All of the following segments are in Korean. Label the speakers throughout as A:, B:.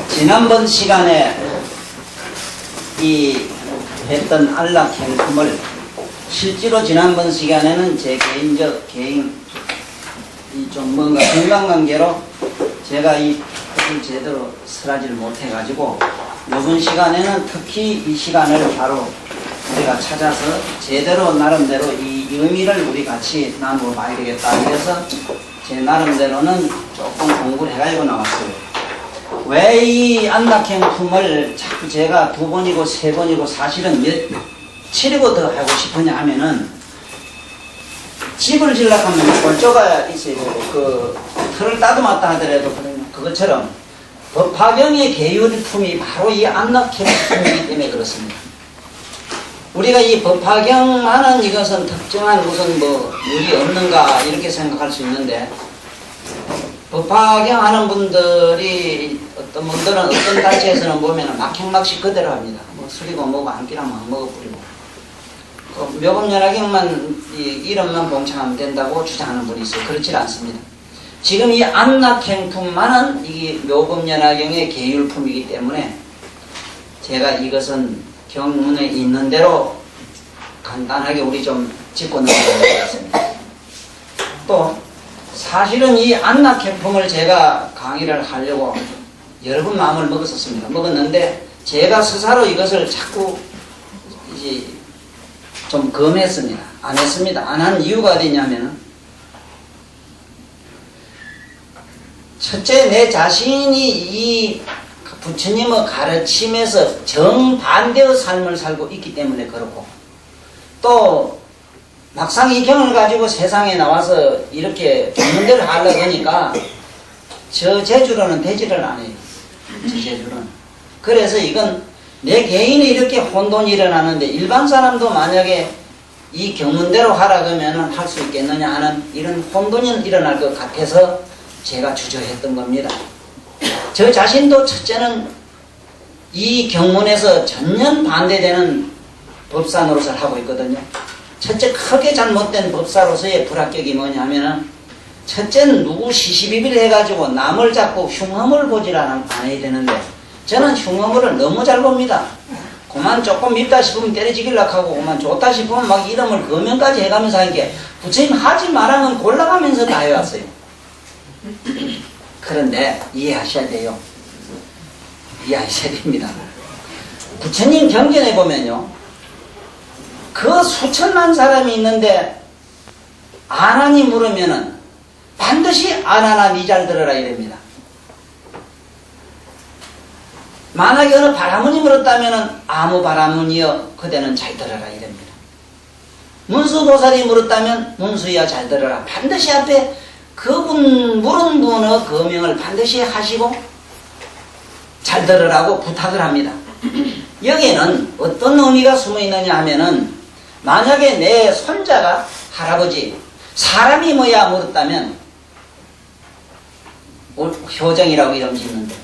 A: 지난번 시간에 이 했던 안락 행품을 실제로 지난번 시간에는 제 개인적 좀 뭔가 인간관계로 제가 이 뜻을 제대로 설하지를 못해가지고 이번 시간에는 특히 이 시간을 바로 우리가 찾아서 제대로 나름대로 이 의미를 우리 같이 나누어 봐야 되겠다. 그래서 제 나름대로는 조금 공부를 해가지고 나왔어요. 왜 이 안락행품을 자꾸 제가 2번이고 3번이고 사실은 며칠이고 더 하고 싶으냐 하면은 집을 지으려면 골조가 있어야 되고 그 틀을 따듬었다 하더라도 그것처럼 법화경의 계율품이 바로 이 안락행품이기 때문에 그렇습니다. 우리가 이 법화경 하는 이것은 특정한 무슨 뭐 물이 없는가 이렇게 생각할 수 있는데 법화경 하는 분들이 어떤 분들은 어떤 단체에서는 보면 막행막식 그대로 합니다. 뭐 술이고 뭐고 한 끼랑 막 먹어버리고 묘법연화경만 이름만 봉창하면 된다고 주장하는 분이 있어요. 그렇지 않습니다. 지금 이 안락행품만은 이 묘법연화경의 계율품이기 때문에 제가 이것은 경문에 있는 대로 간단하게 우리 좀 짚고 넘어가야 되겠습니다. 또 사실은 이 안락행품을 제가 강의를 하려고 여러 번 마음을 먹었는데 제가 스스로 이것을 자꾸 이제 좀 검했습니다. 안 했습니다. 안 한 이유가 어디냐면은 첫째 내 자신이 이 부처님의 가르침에서 정반대의 삶을 살고 있기 때문에 그렇고 또 막상 이 경을 가지고 세상에 나와서 이렇게 경문대를 하려고 하니까 저 재주로는 되지를 않아요. 저 재주로는. 그래서 이건 내 개인이 이렇게 혼돈이 일어나는데 일반 사람도 만약에 이 경문대로 하라 그러면 할 수 있겠느냐 하는 이런 혼돈이 일어날 것 같아서 제가 주저했던 겁니다. 저 자신도 첫째는 이 경문에서 전면 반대되는 법사 노릇을 하고 있거든요. 첫째 크게 잘못된 법사로서의 불합격이 뭐냐면은 첫째는 누구 시시비비를 해가지고 남을 잡고 흉허물 보질 않아야 되는데 저는 흉허물을 너무 잘 봅니다. 그만 조금 밉다 싶으면 때려지길라 하고 그만 좋다 싶으면 막 이름을 거면까지 해가면서 하는 게 부처님 하지 말라는 골라가면서 다 해왔어요. 그런데 이해하셔야 돼요. 이해하셔야 됩니다. 부처님 경전에 보면요. 그 수천만 사람이 있는데 안 하니 물으면은 반드시 안 하나 니 잘 들어라 이랍니다. 만약에 어느 바라문이 물었다면은 아무 바라문이여 그대는 잘 들어라 이랍니다. 문수보살이 물었다면 문수야 잘 들어라. 반드시 앞에 그분 물은 분의 거명을 반드시 하시고 잘 들으라고 부탁을 합니다. 여기에는 어떤 의미가 숨어 있느냐 하면은 만약에 내 손자가 할아버지 사람이 뭐야 물었다면 효정이라고 이름 짓는데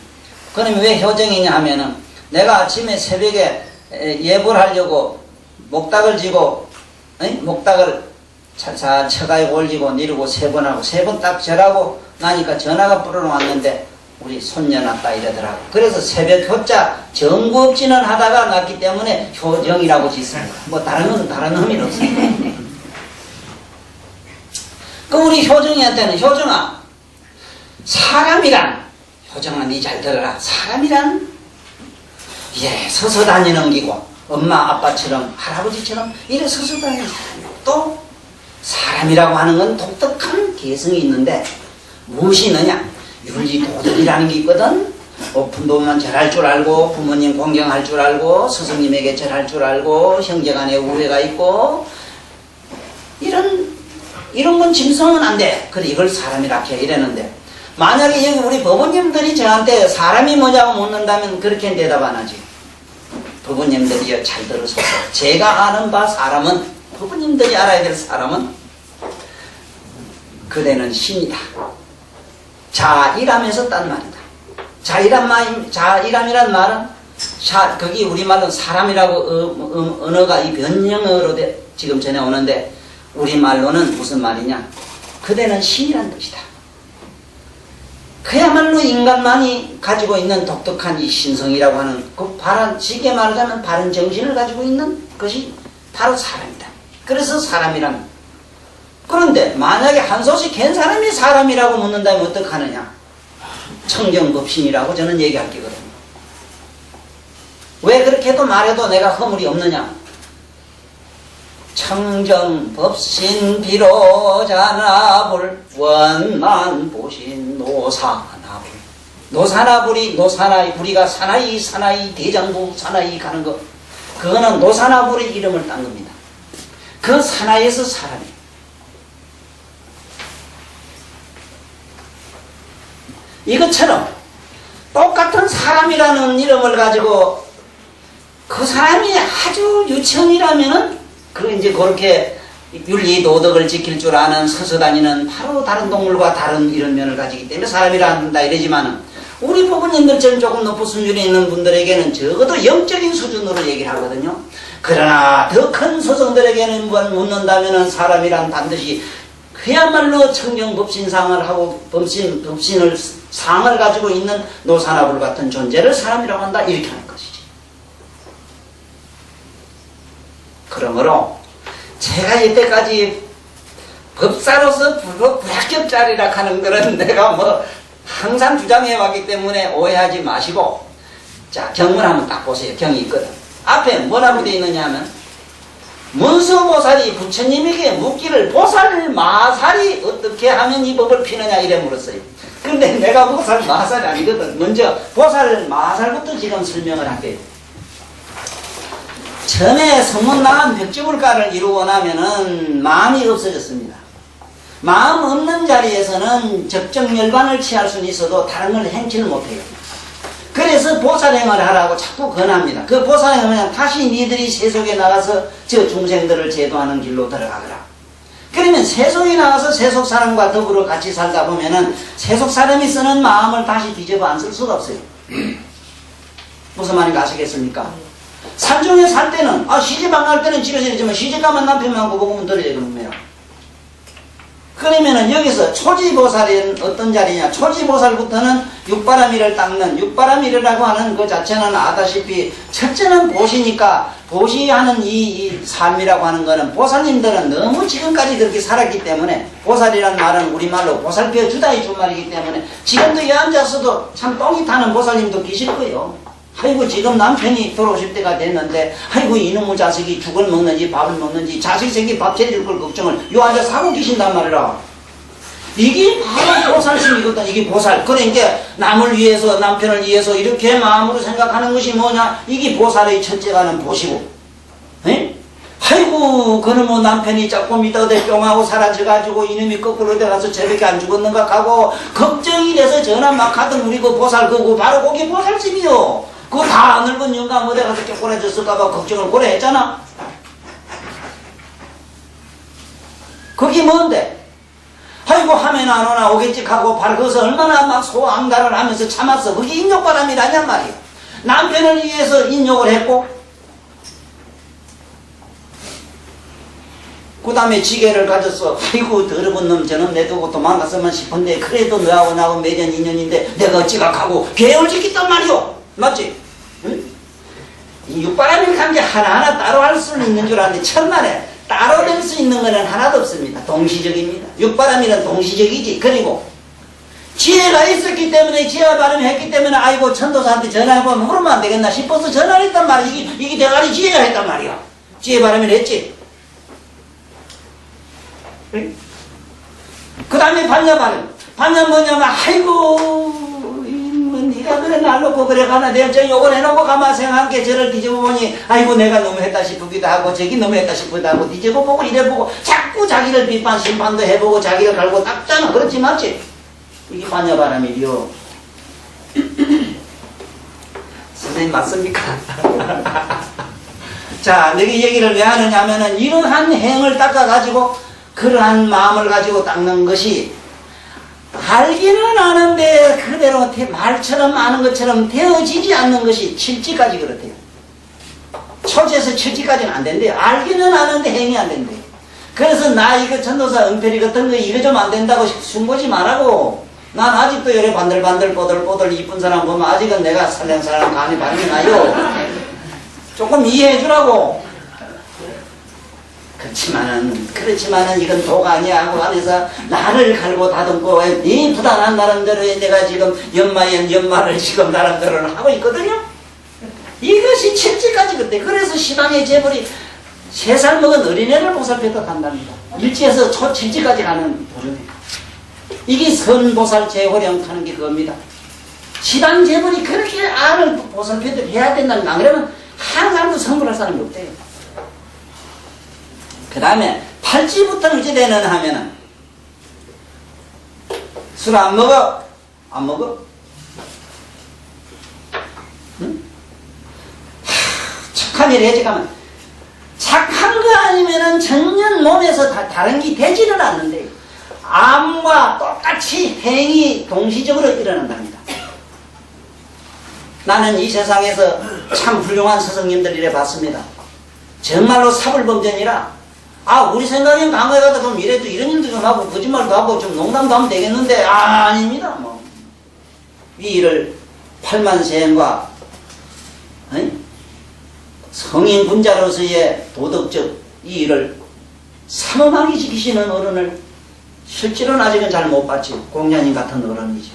A: 그럼 왜 효정이냐 하면은 내가 아침에 새벽에 예불 하려고 목닥을 쥐고 목닥을 자 쳐가지고 올리고 내리고 3번 하고 3번 딱 절하고 나니까 전화가 불어러 왔는데 우리 손녀 낳았다 이러더라고. 그래서 새벽 효자 정구업진을 하다가 낳기 때문에 효정이라고 짓습니다. 뭐 다른 의미는 없습니다. 그럼 우리 효정이한테는 효정아 사람이란 효정아 니 잘 들어라. 사람이란 서서 다니는 기고 엄마 아빠처럼 할아버지처럼 이래 서서 다니는 사람 또 사람이라고 하는 건 독특한 개성이 있는데 무엇이 있느냐? 윤리 도덕이라는 게 있거든. 높은 도면 절할 줄 알고, 부모님 공경할 줄 알고, 스승님에게 절할 줄 알고, 형제간에 우애가 있고, 이런 건 짐승은 안 돼. 그래, 이걸 사람이라 해. 이랬는데, 만약에 여기 우리 법원님들이 저한테 사람이 뭐냐고 묻는다면 그렇게 대답 안 하지. 법원님들이 잘 들으소서. 제가 아는 바 사람은, 법원님들이 알아야 될 사람은, 그대는 신이다. 자일함에서 딴 말이다. 자일함이란 말은, 거기 우리말로는 사람이라고 언어가 이 변형어로 지금 전해 오는데, 우리말로는 무슨 말이냐? 그대는 신이란 뜻이다. 그야말로 인간만이 가지고 있는 독특한 이 신성이라고 하는, 쉽게 말하자면 바른 정신을 가지고 있는 것이 바로 사람이다. 그래서 사람이란. 그런데 만약에 한소식 갠 사람이 사람이라고 묻는다면 어떡하느냐? 청정법신이라고 저는 얘기할 게거든요. 왜 그렇게도 말해도 내가 허물이 없느냐? 청정법신 비로자나불 원만보신 노사나불. 노사나불이 불이가 사나이 대장부 사나이 가는 거, 그거는 노사나불의 이름을 딴 겁니다. 그 사나이에서 사람이. 이것처럼 똑같은 사람이라는 이름을 가지고 그 사람이 아주 유천이라면은 이제 그렇게 윤리 도덕을 지킬 줄 아는 서서 다니는 바로 다른 동물과 다른 이런 면을 가지기 때문에 사람이라 한다 이러지만은, 우리 부모님들처럼 조금 높은 수준에 있는 분들에게는 적어도 영적인 수준으로 얘기를 하거든요. 그러나 더 큰 소성들에게는 묻는다면은 사람이란 반드시 그야말로 청정법신상을 하고 법신을 상을 가지고 있는 노사나불 같은 존재를 사람이라고 한다, 이렇게 하는 것이지. 그러므로 제가 이때까지 법사로서 불합격자리라 하는 거는 내가 항상 주장해 왔기 때문에 오해하지 마시고, 자, 경문 한번 딱 보세요. 경이 있거든. 앞에 뭐라고 되어 있느냐 하면, 문수보살이 부처님에게 묻기를 보살 마살이 어떻게 하면 이 법을 피느냐 이래 물었어요. 근데 내가 보살 마살이 아니거든. 먼저 보살 마살부터 지금 설명을 할게요. 전에 성문 나간 백지불가를 이루고 나면은 마음이 없어졌습니다. 마음 없는 자리에서는 적정열반을 취할 수는 있어도 다른 걸 행치를 못해요. 그래서 보살행을 하라고 자꾸 권합니다. 그 보살행은 다시 니들이 세속에 나가서 저 중생들을 제도하는 길로 들어가거라. 그러면 세속에 나가서 세속 사람과 더불어 같이 살다 보면은 세속 사람이 쓰는 마음을 다시 뒤집어 안 쓸 수가 없어요. 무슨 말인지 아시겠습니까? 산중에 살 때는, 시집 안 갈 때는 집에서 이러지만 시집 가면 남편만 보고 들어야 그러면. 그러면은 여기서 초지보살은 어떤 자리냐? 초지보살부터는 육바라밀을 닦는, 육바라밀이라고 하는 그 자체는 아다시피 첫째는 보시니까, 보시하는 이 삶이라고 하는 거는 보살님들은 너무 지금까지 그렇게 살았기 때문에, 보살이란 말은 우리말로 보살펴 주다 이 준말이기 때문에 지금도 이 앉아서도 참 똥이 타는 보살님도 계실 거예요. 아이고 지금 남편이 돌아오실 때가 됐는데 아이고 이놈의 자식이 죽을 먹는지 밥을 먹는지 자식 새끼 밥 차려줄 걸 걱정을 요 앉아서 하고 계신단 말이라. 이게 바로 보살심이거든. 이게 보살. 그러니까 남을 위해서 남편을 위해서 이렇게 마음으로 생각하는 것이 뭐냐, 이게 보살의 첫째가는 보시고, 에? 아이고 그놈의 남편이 조금 있다 어디 뿅하고 사라져가지고 이놈이 거꾸로 돼가서 저렇게 안 죽었는가 하고 걱정이 돼서 전화 막 하던 우리 그 보살 그거 바로 거기 보살심이요. 그거 다 늙은 영감 어디 가서 쪼꼬라졌을까봐 걱정을 고래 했잖아. 그게 뭔데? 아이고 하면 안 오나 오겠지 하고 바로 거기서 얼마나 막 소앙달을 하면서 참았어. 그게 인욕바람이라냔 말이야. 남편을 위해서 인욕을 했고, 그 다음에 지게를 가졌어. 아이고 더러운 놈 저놈 내두고 도망갔으면 싶은데 그래도 너하고 나하고 매년 인연인데 내가 어찌각하고 계획을 지켰단 말이오. 맞지? 응? 이 육바람일 관계 하나하나 따로 할 수는 있는 줄 아는데 천만에 따로 될 수 있는 것은 하나도 없습니다. 동시적입니다. 육바람일은 동시적이지. 그리고 지혜가 있었기 때문에 지혜가 발음했기 때문에 아이고 천도사한테 전화해보면 물으면 안 되겠나 싶어서 전화를 했단 말이야. 이게 대가리 지혜가 했단 말이야. 지혜 발음을 했지. 응? 그 다음에 반야발음. 반야 뭐냐면, 아이고, 네가 그래 날 놓고 그래 가나 내가 저 요걸 해놓고 가만 생각하게 저를 뒤집어 보니 아이고 내가 너무했다 싶기도 하고 저기 너무했다 싶기도 하고 뒤집어 보고 이래 보고 자꾸 자기를 비판 심판도 해보고 자기를 갈고 닦잖아. 그렇지 맞지? 이게 반야바람이요. 선생님 맞습니까? 자, 내가 이 얘기를 왜 하느냐 하면은 이러한 행을 닦아가지고 그러한 마음을 가지고 닦는 것이 알기는 아는데 그대로 말처럼 아는 것처럼 되어지지 않는 것이 7지까지 그렇대요. 초지에서 7지까지는 안 된대요. 알기는 아는데 행이 안 된대요. 그래서 나 이거 전도사 은폐리 같은 거 이거 좀 안 된다고 숨보지 말라고. 난 아직도 이래 반들반들 뽀들뽀들 이쁜 사람 보면 아직은 내가 살랑살랑 간이 반이 나요. 조금 이해해 주라고. 그렇지만은 이건 도가 아니야 하고 안에서 나를 갈고 다듬고 이 부단한 나름대로 내가 지금 연말을 지금 나름대로 하고 있거든요. 이것이 7지까지 그때. 그래서 시방의 재벌이 3살 먹은 어린애를 보살폈다 한답니다. 일지에서 초 7지까지 가는 도중에. 이게 선보살 재호령 하는 게 그겁니다. 시방 재벌이 그렇게 알을 보살펴도 해야 된다는 거. 안 그러면 한 사람도 성불할 사람이 없대요. 그 다음에 8지부터는 어찌 되는 하면은 술 안 먹어? 안 먹어? 응? 착한 일 해지 가면 착한 거 아니면은 전혀 몸에서 다른 게 되지는 않는데 암과 똑같이 행이 동시적으로 일어난답니다. 나는 이 세상에서 참 훌륭한 스승님들 이래 봤습니다. 정말로 사불범전이라 우리 생각엔 강가에 가다 보면 이래도 이런 일도 좀 하고 거짓말도 하고 좀 농담도 하면 되겠는데 아닙니다. 이 일을 8만 세행과 성인 군자로서의 도덕적 이 일을 삼엄하게 지키시는 어른을 실제로는 아직은 잘 못 봤지. 공자님 같은 어른이죠.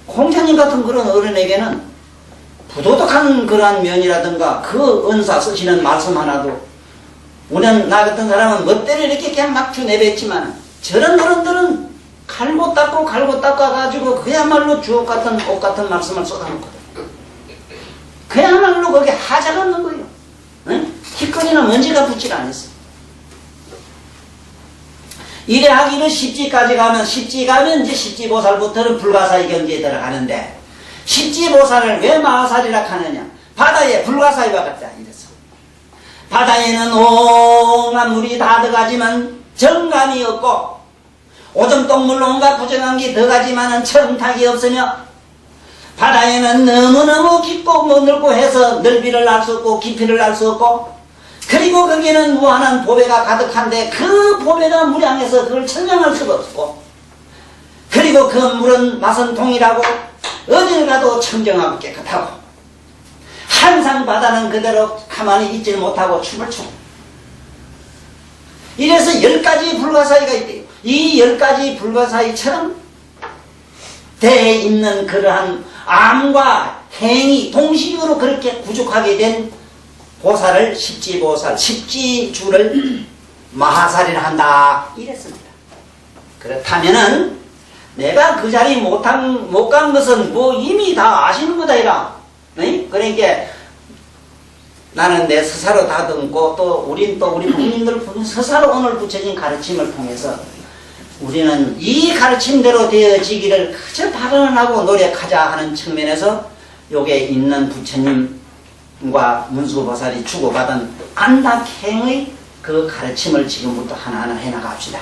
A: 공자님 같은 그런 어른에게는 부도덕한 그러한 면이라든가 그 은사 쓰시는 말씀 하나도 우리는 나 같은 사람은 멋대로 이렇게 그냥 막 주내뱉지만 저런 어른들은 갈고 닦아가지고 그야말로 주옥 같은 옷 같은 말씀을 쏟아놓거든. 그야말로 거기에 하자가 없는 거예요. 응? 티끌이나 먼지가 붙질 않았어. 이래 하기를 10지까지 가면 10지 가면 이제 10지보살부터는 불가사의 경지에 들어가는데 10지보살을 왜 마하살이라 하느냐. 바다에 불가사의와 같다 이랬어. 바다에는 온갖 물이 다 들어가지만 정감이 없고 오줌똥물 온갖 부정한 게 들어가지만은 청탁이 없으며 바다에는 너무너무 깊고 넓고 해서 넓이를 알 수 없고 깊이를 알 수 없고 그리고 거기는 무한한 보배가 가득한데 그 보배가 무량해서 그걸 천명할 수가 없고 그리고 그 물은 맛은 동일하고 어딜 가도 청정하고 깨끗하고 항상 바다는 그대로 가만히 있질 못하고 춤을 추고 이래서 10가지 불가사의가 있대요. 이 10가지 불가사의처럼 돼 있는 그러한 암과 행이 동시으로 그렇게 구족하게 된 보살을 십지보살, 십지주를 마하살이라 한다 이랬습니다. 그렇다면은 내가 그 자리 못 간 것은 뭐 이미 다 아시는 거다 이라. 그러니까 나는 내 스사로 다듬고 또 우리 부모님들 스사로 오늘 붙여진 가르침을 통해서 우리는 이 가르침대로 되어지기를 그저 발언하고 노력하자 하는 측면에서 여기에 있는 부처님과 문수보살이 주고받은 안닥행의 그 가르침을 지금부터 하나하나 해나갑시다.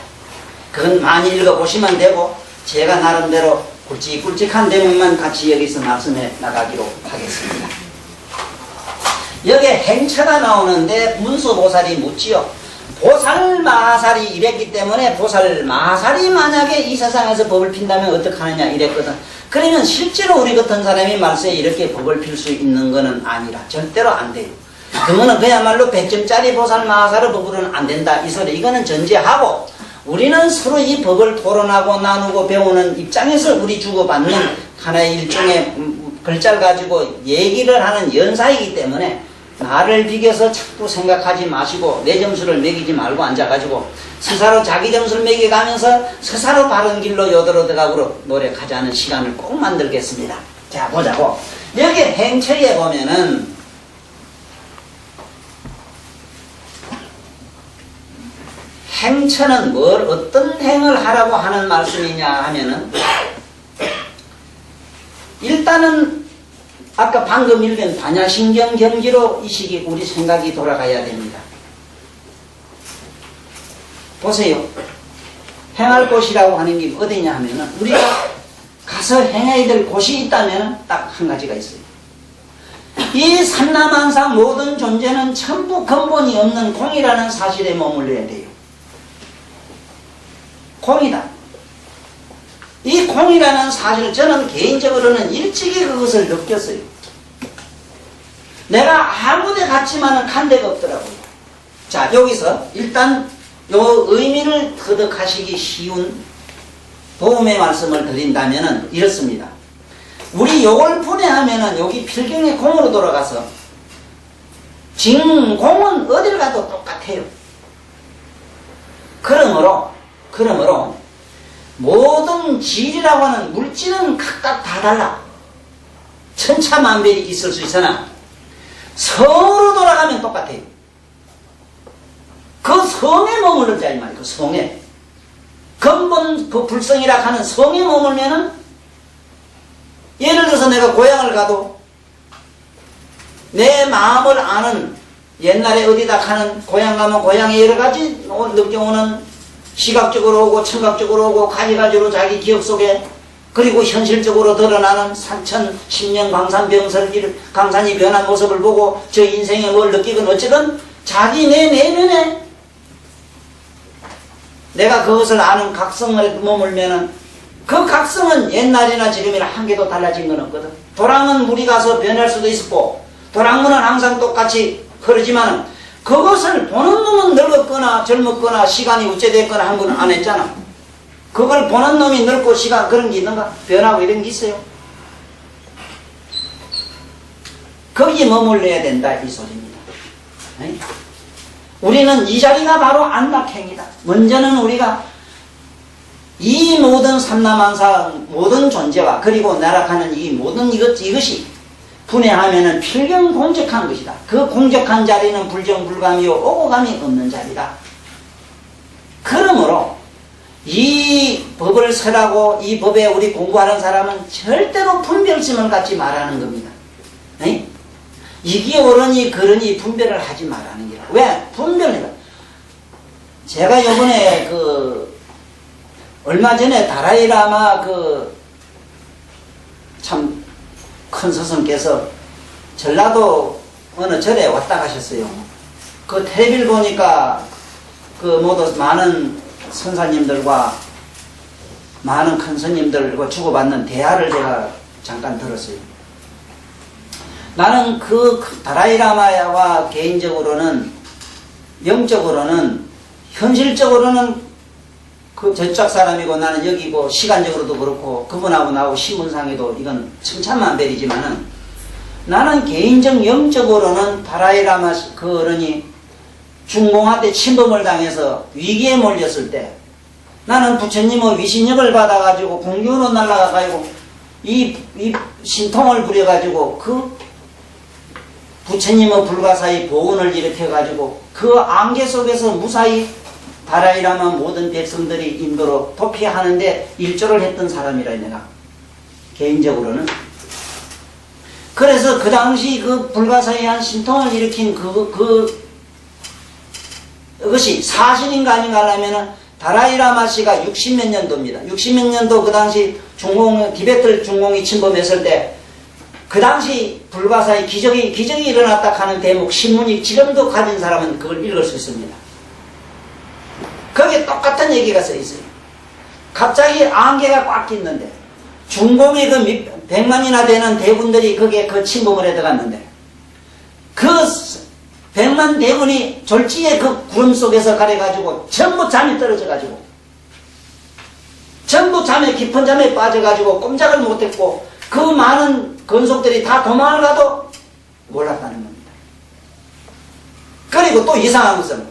A: 그건 많이 읽어보시면 되고 제가 나름대로 굵직굵직한 대목만 같이 여기서 말씀해 나가기로 하겠습니다. 여기에 행처가 나오는데 문수보살이 묻지요. 보살 마하살이 이랬기 때문에 보살 마하살이 만약에 이 세상에서 법을 핀다면 어떡하느냐 이랬거든. 그러면 실제로 우리 같은 사람이 말세에 이렇게 법을 필 수 있는 거는 아니라 절대로 안 돼요. 그러면 그야말로 100점짜리 보살 마하살의 법으로는 안 된다 이 소리. 이거는 전제하고 우리는 서로 이 법을 토론하고 나누고 배우는 입장에서 우리 주고받는 하나의 일종의 글자를 가지고 얘기를 하는 연사이기 때문에 나를 비교해서 자꾸 생각하지 마시고 내 점수를 매기지 말고 앉아가지고 스스로 자기 점수를 매겨가면서 스스로 바른 길로 요도로드가고 노력하자는 시간을 꼭 만들겠습니다. 자, 보자고. 여기 행처에 보면은 행처는 뭘 어떤 행을 하라고 하는 말씀이냐 하면은 일단은 아까 방금 읽은 반야신경 경지로 이 시기 우리 생각이 돌아가야 됩니다. 보세요. 행할 곳이라고 하는 게 어디냐 하면은 우리가 가서 행해야 될 곳이 있다면 딱 한 가지가 있어요. 이 삼라만상 모든 존재는 전부 근본이 없는 공이라는 사실에 머물러야 돼요. 공이다. 이 공이라는 사실을 저는 개인적으로는 일찍이 그것을 느꼈어요. 내가 아무데 갔지만은 간 데가 없더라고요. 자, 여기서 일단 요 의미를 터득하시기 쉬운 도움의 말씀을 드린다면은 이렇습니다. 우리 요걸 분해하면은 여기 필경의 공으로 돌아가서 진공은 어딜 가도 똑같아요. 그러므로 모든 질이라고 하는 물질은 각각 다 달라. 천차만별이 있을 수 있으나 성으로 돌아가면 똑같아요. 그 성에 머무르자 이 말이에요. 그 성에. 근본 그 불성이라 하는 성에 머물면은 예를 들어서 내가 고향을 가도 내 마음을 아는 옛날에 어디다 가는 고향 가면 고향에 여러 가지 느껴오는 시각적으로 오고 청각적으로 오고 가지가지로 자기 기억 속에 그리고 현실적으로 드러나는 산천, 십년, 강산병설, 강산이 변한 모습을 보고 저 인생에 뭘 느끼건 어쨌든 자기 내 내면에 내가 그것을 아는 각성을 머물면은 그 각성은 옛날이나 지금이나 한 개도 달라진 건 없거든. 도랑은 물이 가서 변할 수도 있었고 도랑물은 항상 똑같이 흐르지만은 그것을 보는 놈은 늙었거나 젊었거나 시간이 우째됐거나 한 건 안 했잖아. 그걸 보는 놈이 늙고 시간 그런 게 있는가? 변하고 이런 게 있어요. 거기에 머물러야 된다 이 소리입니다. 네? 우리는 이 자리가 바로 안락행이다. 먼저는 우리가 이 모든 삼라만상 모든 존재와 그리고 나락하는 이 모든 이것이 분해하면은 필경 공적한 것이다. 그 공적한 자리는 불정불감이요 오고감이 없는 자리다. 그러므로 이 법을 설하고 이 법에 우리 공부하는 사람은 절대로 분별심을 갖지 말라는 겁니다. 네? 이게 옳으니 그러니 분별을 하지 말라는 거라. 왜? 분별이다. 제가 이번에 얼마 전에 다라이라마 참 큰 스승께서 전라도 어느 절에 왔다 가셨어요. 그 텔레비를 보니까 모두 많은 선사님들과 많은 큰 스님들과 주고받는 대화를 제가 잠깐 들었어요. 나는 그 다라이라마와 개인적으로는 영적으로는 현실적으로는 그 저쪽 사람이고 나는 여기고 시간적으로도 그렇고 그분하고 나하고 신분상에도 이건 천차만별이지만은 나는 개인적 영적으로는 다라이라마 그 어른이 중공한테 침범을 당해서 위기에 몰렸을 때 나는 부처님의 위신력을 받아가지고 공중으로 날아가가지고 이 신통을 부려가지고 그 부처님의 불가사의 보훈을 일으켜가지고 그 안개 속에서 무사히 다라이라마 모든 백성들이 인도로 도피하는데 일조를 했던 사람이라 내가 개인적으로는. 그래서 그 당시 그 불가사의한 신통을 일으킨 그것이 사실인가 아닌가 하려면은 다라이라마 씨가 60몇 년도입니다. 60몇 년도 그 당시 티베트 중공이 침범했을 때 그 당시 불가사의 기적이 일어났다 하는 대목 신문이 지금도 가진 사람은 그걸 읽을 수 있습니다. 거기에 똑같은 얘기가 써 있어요. 갑자기 안개가 꽉 낀는데 중공의 그 100만이나 되는 대군들이 거기에 그 침범을 해 들어갔는데 그 100만 대군이 졸지에 그 구름 속에서 가려가지고 전부 잠이 떨어져가지고 전부 깊은 잠에 빠져가지고 꼼짝을 못했고 그 많은 건속들이 다 도망을 가도 몰랐다는 겁니다. 그리고 또 이상한 것은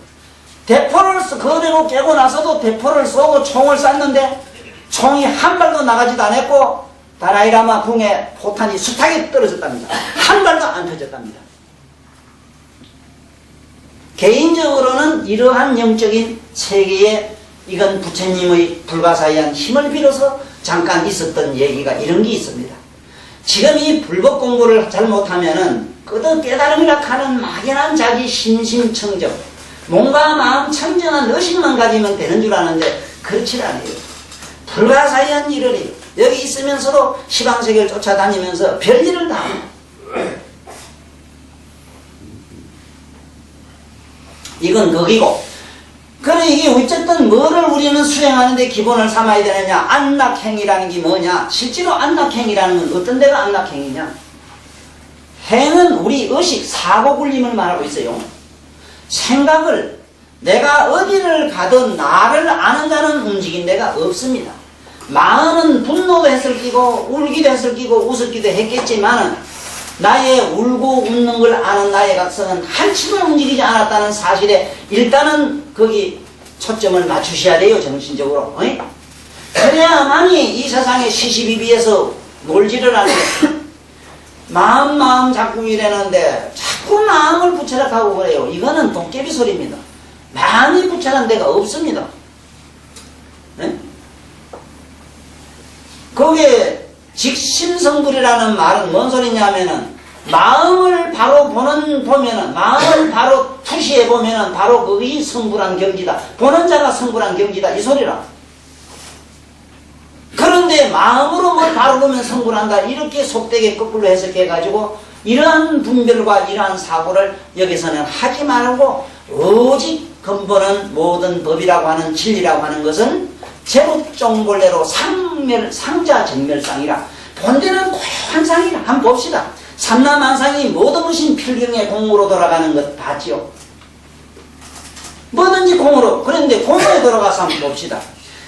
A: 대포를 그대로 깨고 나서도 대포를 쏘고 총을 쐈는데 총이 한 발도 나가지도 않았고 다라이라마 궁에 포탄이 숱하게 떨어졌답니다. 한 발도 안 터졌답니다. 개인적으로는 이러한 영적인 세계에 이건 부처님의 불가사의한 힘을 빌어서 잠깐 있었던 얘기가 이런 게 있습니다. 지금 이 불법 공부를 잘못하면은 그도 깨달음이라 하는 막연한 자기 신심청정, 몸과 마음 청정한 의식만 가지면 되는 줄 아는데 그렇지 않아요. 불가사의한 일을 여기 있으면서도 시방세계를 쫓아다니면서 별일을 다 합니다. 이건 극이고, 그래 이게 어쨌든 뭐를 우리는 수행하는데 기본을 삼아야 되느냐? 안락행이라는 게 뭐냐? 실제로 안락행이라는 건 어떤 데가 안락행이냐? 행은 우리 의식, 사고 굴림을 말하고 있어요. 생각을 내가 어디를 가든 나를 아는 자는 움직인 데가 없습니다. 마음은 분노도 했을 끼고 울기도 했을 끼고 웃었기도 했겠지만은 나의 울고 웃는 걸 아는 나의 각성은 한치도 움직이지 않았다는 사실에 일단은 거기 초점을 맞추셔야 돼요. 정신적으로. 그래야만이 이 세상의 시시비비에서 놀지를 않아요. 마음 자꾸 이래는데 자꾸 마음을 부처락하고 그래요. 이거는 도깨비 소리입니다. 마음이 부처란 데가 없습니다. 거기에 직심성불이라는 말은 뭔 소리냐면은 마음을 바로 보면은 마음을 바로 투시해 보면은 바로 그것이 성불한 경지다. 보는 자가 성불한 경지다. 이 소리라. 그런데 마음으로 뭘 바로 보면 성불한다. 이렇게 속되게 거꾸로 해석해 가지고 이러한 분별과 이러한 사고를 여기서는 하지 말고 오직 근본은 모든 법이라고 하는 진리라고 하는 것은 제법종본래로 상자정멸상이라. 본래는 고요한 상이라. 한번 봅시다. 삼라만상이 모든 것이 필경의 공으로 돌아가는 것 봤지요. 뭐든지 공으로. 그런데 공으로 돌아가서 한번 봅시다.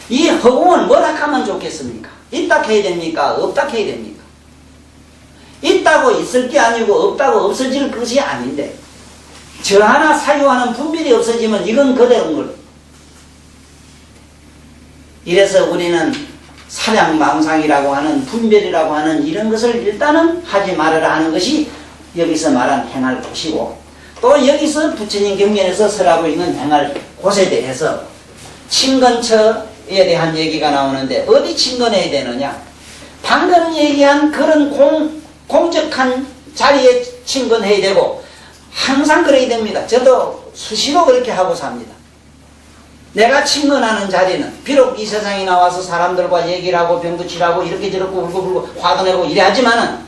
A: 이 허공을 뭐라 하면 좋겠습니까? 있다 해야 됩니까? 없다 해야 됩니까? 있다고 있을 게 아니고 없다고 없어질 것이 아닌데 저 하나 사유하는 분별이 없어지면 이건 그대로인 걸. 이래서 우리는 사량망상이라고 하는 분별이라고 하는 이런 것을 일단은 하지 말아라 하는 것이 여기서 말한 행할 곳이고, 또 여기서 부처님 경전에서 설하고 있는 행할 곳에 대해서 친근처에 대한 얘기가 나오는데 어디 친근해야 되느냐? 방금 얘기한 그런 공적한 자리에 친근해야 되고 항상 그래야 됩니다. 저도 수시로 그렇게 하고 삽니다. 내가 친근하는 자리는 비록 이 세상에 나와서 사람들과 얘기를 하고 병도 치라고 이렇게 저렇게 울고불고 화도 내고 이래 하지만은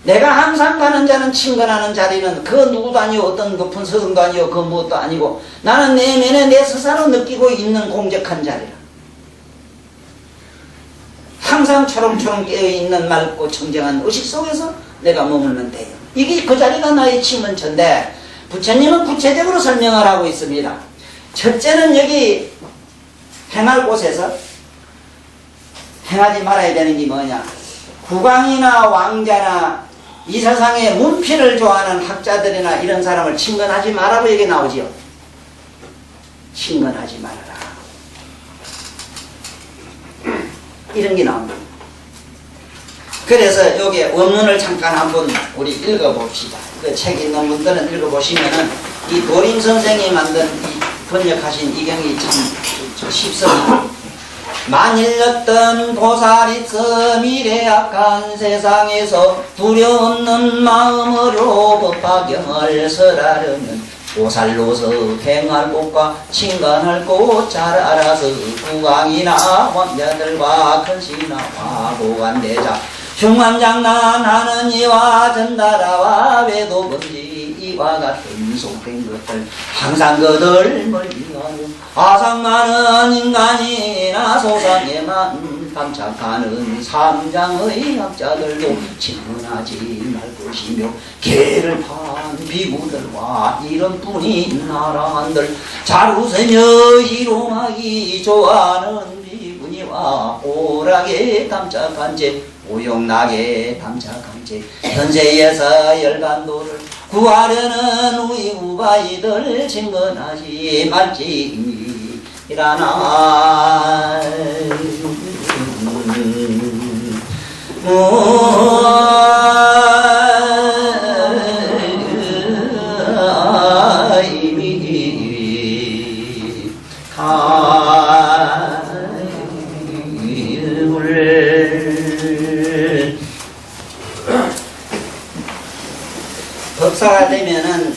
A: 내가 항상 가는 자는 친근하는 자리는 그 누구도 아니고 어떤 높은 서성도 아니고 그 무엇도 아니고 나는 내면에 내 스스로 느끼고 있는 공적한 자리라. 항상 초롱초롱 깨어있는 맑고 청정한 의식 속에서 내가 머물면 돼요. 이게 그 자리가 나의 친근처인데 부처님은 구체적으로 설명을 하고 있습니다. 첫째는 여기 행할 곳에서 행하지 말아야 되는 게 뭐냐? 국왕이나 왕자나 이 세상에 문필을 좋아하는 학자들이나 이런 사람을 친근하지 말라고 여기 나오지요. 친근하지 말아라. 이런 게 나옵니다. 그래서 여기 원문을 잠깐 한번 우리 읽어봅시다. 그 책 있는 분들은 읽어보시면은 이 도림 선생이 만든 번역하신 이 경이 참 쉽습니다. 만일 어떤 보살이 미래 악한 세상에서 두려움없는 마음으로 법화경을 설하려면 보살로서 행할 곳과 친근할 곳 잘 알아서 국왕이나 왕자들과 근시나 화보관대자 흉왕장난하는 이와 전달하와 외도번지 이와 같은 속된 것들 항상 그들 멀리하여 아상 많은 인간이나 소상에만 감착하는 삼장의 학자들도 친근하지 말 것이며 개를 판 비구들과 이런 뿐인 나라만들 잘 웃으며 희롱하기 좋아하는 비구니와 오락에 감착한 제 오용나게 담착함지 현재에서 열반도를 구하려는 우리 우바이들 증거하지 말지라나. 법사가 되면은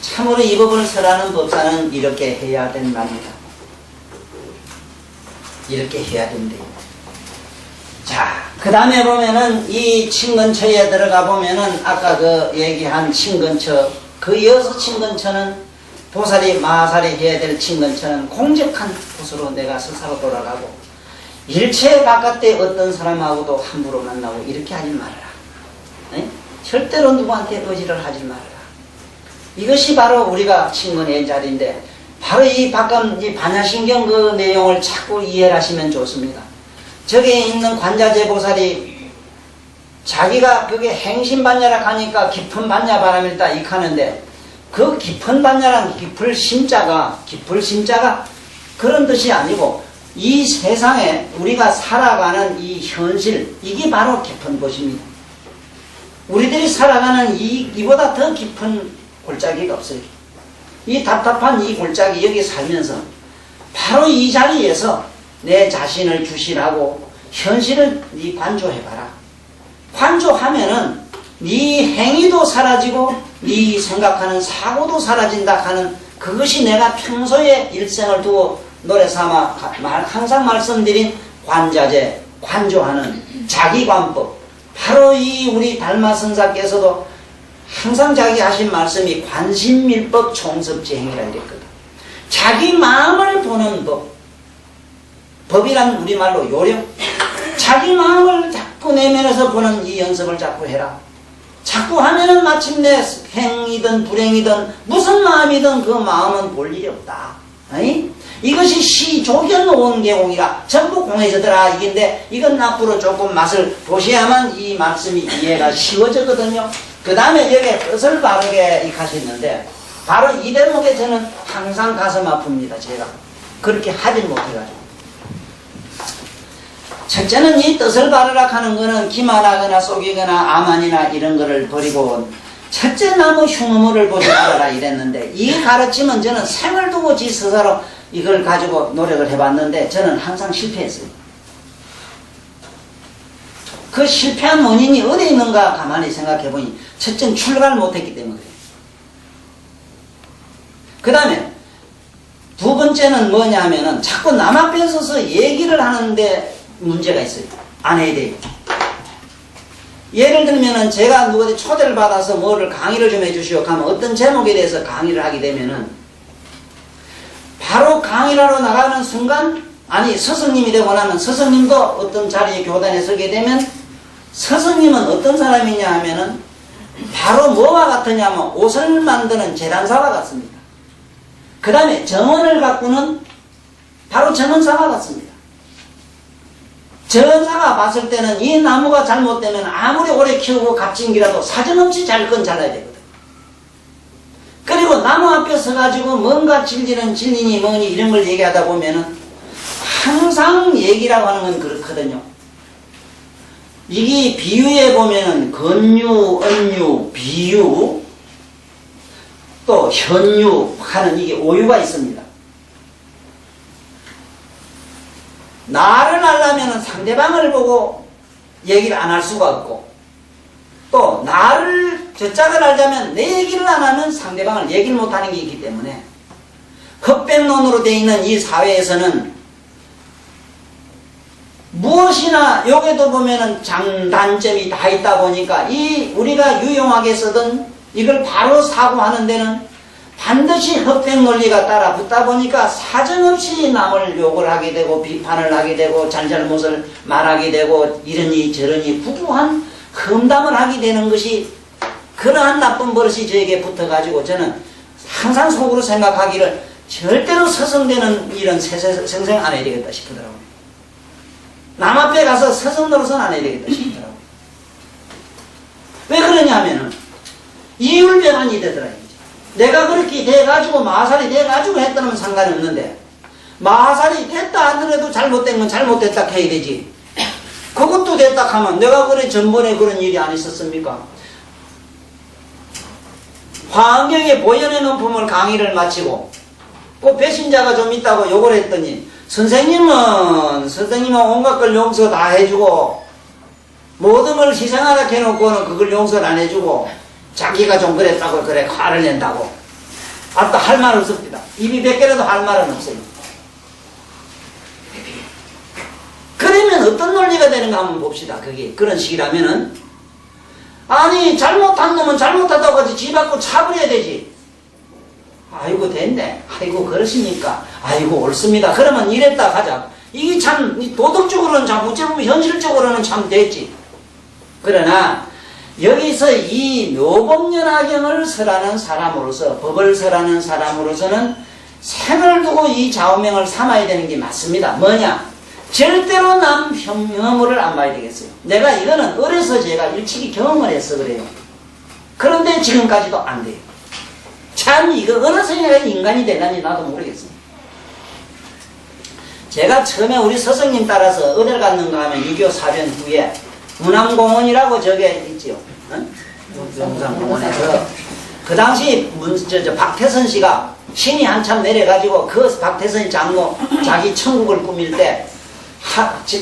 A: 참으로 이 법을 설하는 법사는 이렇게 해야 된답니다. 이렇게 해야 된대. 자, 그 다음에 보면은 이 친근처에 들어가 보면은 아까 그 얘기한 친근처, 그 이어서 친근처는 보살이 마살이 해야 될 친근처는 공적한 곳으로 내가 스스로 돌아가고 일체 바깥에 어떤 사람하고도 함부로 만나고 이렇게 하지 말아라. 네? 절대로 누구한테 거짓을 하지 말아라. 이것이 바로 우리가 친근의 자리인데 바로 이 방금 이 반야신경 그 내용을 자꾸 이해를 하시면 좋습니다. 저기에 있는 관자재 보살이 자기가 그게 행신반야라 하니까 깊은 반야 바람일다 이카는데 그 깊은 반야란 깊을 심자가 그런 뜻이 아니고 이 세상에 우리가 살아가는 이 현실 이게 바로 깊은 곳입니다. 우리들이 살아가는 이보다 더 깊은 골짜기가 없어요. 이 답답한 이 골짜기 여기 살면서 바로 이 자리에서 내 자신을 주시라고 현실을 네 관조해봐라. 관조하면은 네 행위도 사라지고 네 생각하는 사고도 사라진다 하는 그것이 내가 평소에 일생을 두고 노래삼아 항상 말씀드린 관자재, 관조하는 자기관법. 바로 이 우리 달마선사께서도 항상 자기 하신 말씀이 관심밀법 총섭지행이라 이랬거든. 자기 마음을 보는 법. 법이란 우리말로 요령. 자기 마음을 자꾸 내면에서 보는 이 연습을 자꾸 해라. 자꾸 하면은 마침내 행이든 불행이든 무슨 마음이든 그 마음은 볼 일이 없다. 아니? 이것이 시조견 온계공이라 전부 공해져더라 이긴데 이건 앞으로 조금 맛을 보셔야만 이 말씀이 이해가 쉬워졌거든요. 그 다음에 여기에 뜻을 바르게 익하셨는데 바로 이 대목에 저는 항상 가슴 아픕니다. 제가 그렇게 하질 못해가지고. 첫째는 이 뜻을 바르라 하는 거는 기만하거나 속이거나 아만이나 이런 거를 버리고 첫째 나무 흉어물을 보지 말아라 이랬는데 이 가르침은 저는 생을 두고 지 스스로 이걸 가지고 노력을 해봤는데 저는 항상 실패했어요. 그 실패한 원인이 어디에 있는가 가만히 생각해보니 첫째는 출가를 못했기 때문에 그래요. 그 다음에 두 번째는 뭐냐 하면은 자꾸 남 앞에 서서 얘기를 하는데 문제가 있어요. 안 해야 돼요. 예를 들면은 제가 누구한테 초대를 받아서 뭐를 강의를 좀 해주시오 하면 어떤 제목에 대해서 강의를 하게 되면은 바로 강의를 하러 나가는 순간 아니 스승님이 되고 나면 스승님도 어떤 자리에 교단에 서게 되면 스승님은 어떤 사람이냐 하면은 바로 뭐와 같으냐면 옷을 만드는 제단사와 같습니다. 그 다음에 정원을 가꾸는 바로 정원사와 같습니다. 정원사가 봤을 때는 이 나무가 잘못되면 아무리 오래 키우고 값진기라도 사정없이 잘 건 잘라야 되거든. 그리고 나무 앞에 서가지고 뭔가 진리는 진리니 뭐니 이런 걸 얘기하다 보면은 항상 얘기라고 하는 건 그렇거든요. 이게 비유에 보면은 건유, 언유, 비유, 또 현유 하는 이게 오유가 있습니다. 나를 알려면 상대방을 보고 얘기를 안 할 수가 없고 또 나를 저 짝을 알자면 내 얘기를 안 하면 상대방을 얘기를 못하는 게 있기 때문에 흑백론으로 되어 있는 이 사회에서는 무엇이나 여기도 보면은 장단점이 다 있다 보니까 이 우리가 유용하게 쓰던 이걸 바로 사고하는 데는 반드시 흑백 논리가 따라 붙다 보니까 사정없이 남을 욕을 하게 되고 비판을 하게 되고 잘잘못을 말하게 되고 이러니 저러니 부부한 험담을 하게 되는 것이 그러한 나쁜 버릇이 저에게 붙어가지고 저는 항상 속으로 생각하기를 절대로 서성되는 일은 생생 안 해야 되겠다 싶더라고요. 남 앞에 가서 서성 노릇은 안 해야 되겠다 싶더라고요. 왜 그러냐 하면은 이율배반이 되더라. 내가 그렇게 돼가지고 마살이 돼가지고 했다면 상관이 없는데 마살이 됐다 하더라도 잘못된 건 잘못됐다 해야 되지. 그것도 됐다 하면 내가 그래 전번에 그런 일이 안 있었습니까? 화엄경의 보현의 논품을 강의를 마치고 그 배신자가 좀 있다고 욕을 했더니 선생님은 온갖 걸 용서 다 해주고 모든 걸 희생하라 해놓고는 그걸 용서를 안 해주고 자기가 좀 그랬다고 그래 화를 낸다고. 아또 할 말 없습니다. 입이 100개라도 할 말은 없어요. 그러면 어떤 논리가 되는가 한번 봅시다. 그게 그런 식이라면은 아니 잘못한 놈은 잘못하다고 하지 지 받고 차버려야 되지. 아이고 됐네. 아이고 그러십니까. 아이고 옳습니다. 그러면 이랬다 하자. 이게 참 도덕적으로는 참 어찌 보면 현실적으로는 참 됐지. 그러나 여기서 이 묘법연화경을 설하는 사람으로서 법을 설하는 사람으로서는 생을 두고 이 좌우명을 삼아야 되는 게 맞습니다. 뭐냐? 절대로 남 혐오를 안 봐야 되겠어요. 내가 이거는 어려서 제가 일찍이 경험을 해서 그래요. 그런데 지금까지도 안 돼요. 참 이거 어느새 내가 인간이 되는지 나도 모르겠어요. 제가 처음에 우리 스승님 따라서 어딜 갔는가 하면 유교 사변 후에 문암공원이라고 저게 있지요. 문암공원에서 그 당시 박태선 씨가 신이 한참 내려가지고 그 박태선 장로 자기 천국을 꾸밀 때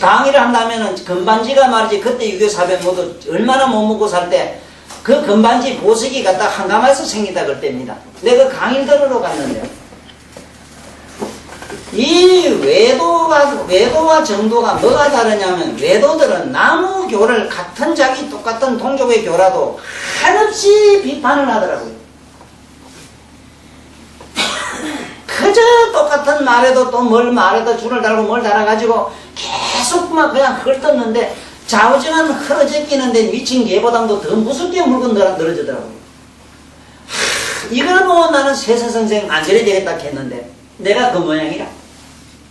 A: 강의를 한다면은 금반지가 말이지 그때 유교 사변 모두 얼마나 못 먹고 살 때 그 금반지 보석이 갖다 한가마에서 생기다 그럴 때입니다. 내가 그 강의를 들으러 갔는데요. 이 외도와 정도가 뭐가 다르냐면 외도들은 나무교를 같은 자기 똑같은 동족의 교라도 한없이 비판을 하더라고요. 그저 똑같은 말에도 또 뭘 말해도 줄을 달고 뭘 달아가지고 계속 막 그냥 헐떴는데 좌우지간 흐러제끼는데 미친 개보다도 더 무섭게 물건 늘어지더라고요. 이걸 보고 나는 세세선생 안 저래야 되겠다 했는데 내가 그 모양이라.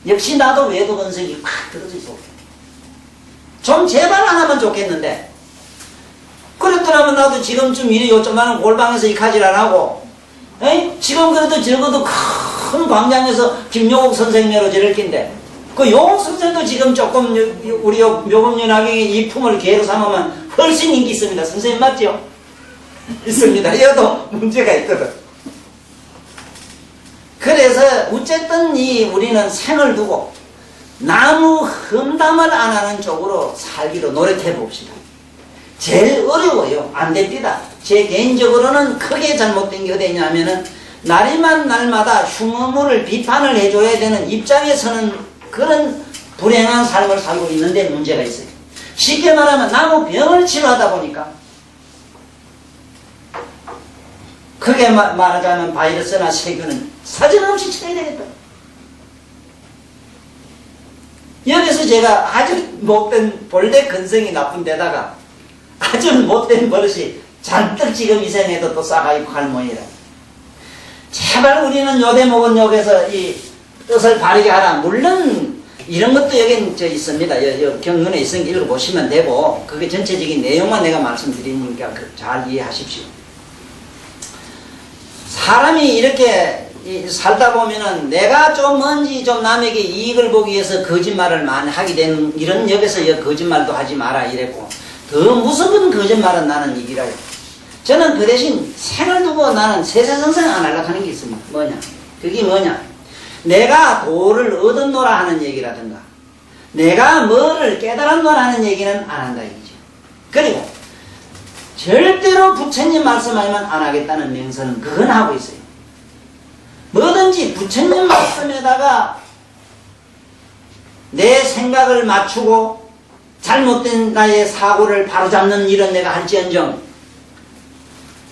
A: 역시 나도 외도 건성이 확 들어져 있어. 좀 제발 안 하면 좋겠는데 그랬더라면 나도 지금쯤 이리 요점만한 골방에서 이 가지를 안 하고 지금 그래도 적어도 큰 광장에서 김용옥 선생님으로 저럴 낀데 그 용옥 선생도 지금 조금 우리 묘법연화경의 이 품을 기회로 삼으면 훨씬 인기 있습니다. 선생님 맞죠? 있습니다. 여도 문제가 있거든. 그래서 어쨌든 우리는 생을 두고 나무 험담을 안 하는 쪽으로 살기로 노력해 봅시다. 제일 어려워요. 안 됩니다. 제 개인적으로는 크게 잘못된 게 어디냐면은 날마다 흉어물을 비판을 해줘야 되는 입장에 서는 그런 불행한 삶을 살고 있는데 문제가 있어요. 쉽게 말하면 나무 병을 치료하다 보니까 크게 말하자면 바이러스나 세균은 사정없이 쳐야 되겠다. 여기서 제가 아주 못된 본래 근성이 나쁜 데다가 아주 못된 버릇이 잔뜩 지금 이 생에도 또 싸가지고 갈 모양이라. 제발 우리는 요 대목은 여기서 이 뜻을 바르게 하라. 물론 이런 것도 여기 있습니다. 여 경문에 있으니까 읽어보시면 되고 그게 전체적인 내용만 내가 말씀드리니까 잘 이해하십시오. 사람이 이렇게 살다 보면은 내가 좀 뭔지 좀 남에게 이익을 보기 위해서 거짓말을 많이 하게 되는 이런 역에서 거짓말도 하지 마라 이랬고 더 무서운 거짓말은 나는 이기라요. 저는 그 대신 생을 두고 나는 세세성생 안 하려고 하는 게 있습니다. 뭐냐? 그게 뭐냐? 내가 도를 얻었노라 하는 얘기라든가 내가 뭐를 깨달았노라 하는 얘기는 안 한다 이거죠. 그리고 절대로 부처님 말씀하면 안 하겠다는 명서는 그건 하고 있어요. 뭐든지 부처님 말씀에다가 내 생각을 맞추고 잘못된 나의 사고를 바로잡는 일은 내가 할지언정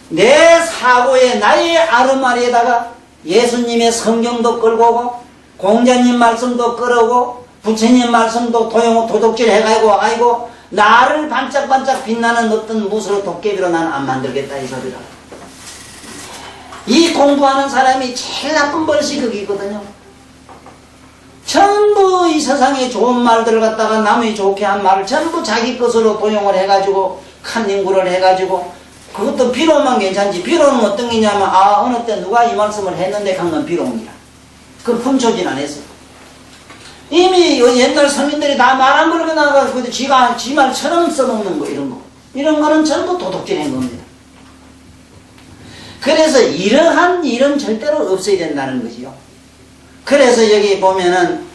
A: 내 사고에 나의 아르마리에다가 예수님의 성경도 끌고 오고 공자님 말씀도 끌어오고 부처님 말씀도 도둑질 해가지고 아이고 나를 반짝반짝 빛나는 어떤 무수로 도깨비로 나는 안 만들겠다 이 소리라. 이 공부하는 사람이 제일 나쁜 버릇이 그기거든요. 전부 이 세상에 좋은 말들을 갖다가 남이 좋게 한 말을 전부 자기 것으로 도용을 해가지고 칸닝구를 해가지고 그것도 비로만 괜찮지. 비로는 어떤 게냐면 어느 때 누가 이 말씀을 했는데 강건 비로입니다. 그걸 훔쳐진 안 했어. 이미 옛날 서민들이 다 말 안 걸고 나가지고 지가 지 말처럼 써먹는 거 이런 거. 이런 거는 전부 도둑질한 겁니다. 그래서 이러한 일은 절대로 없어야 된다는 거지요. 그래서 여기 보면은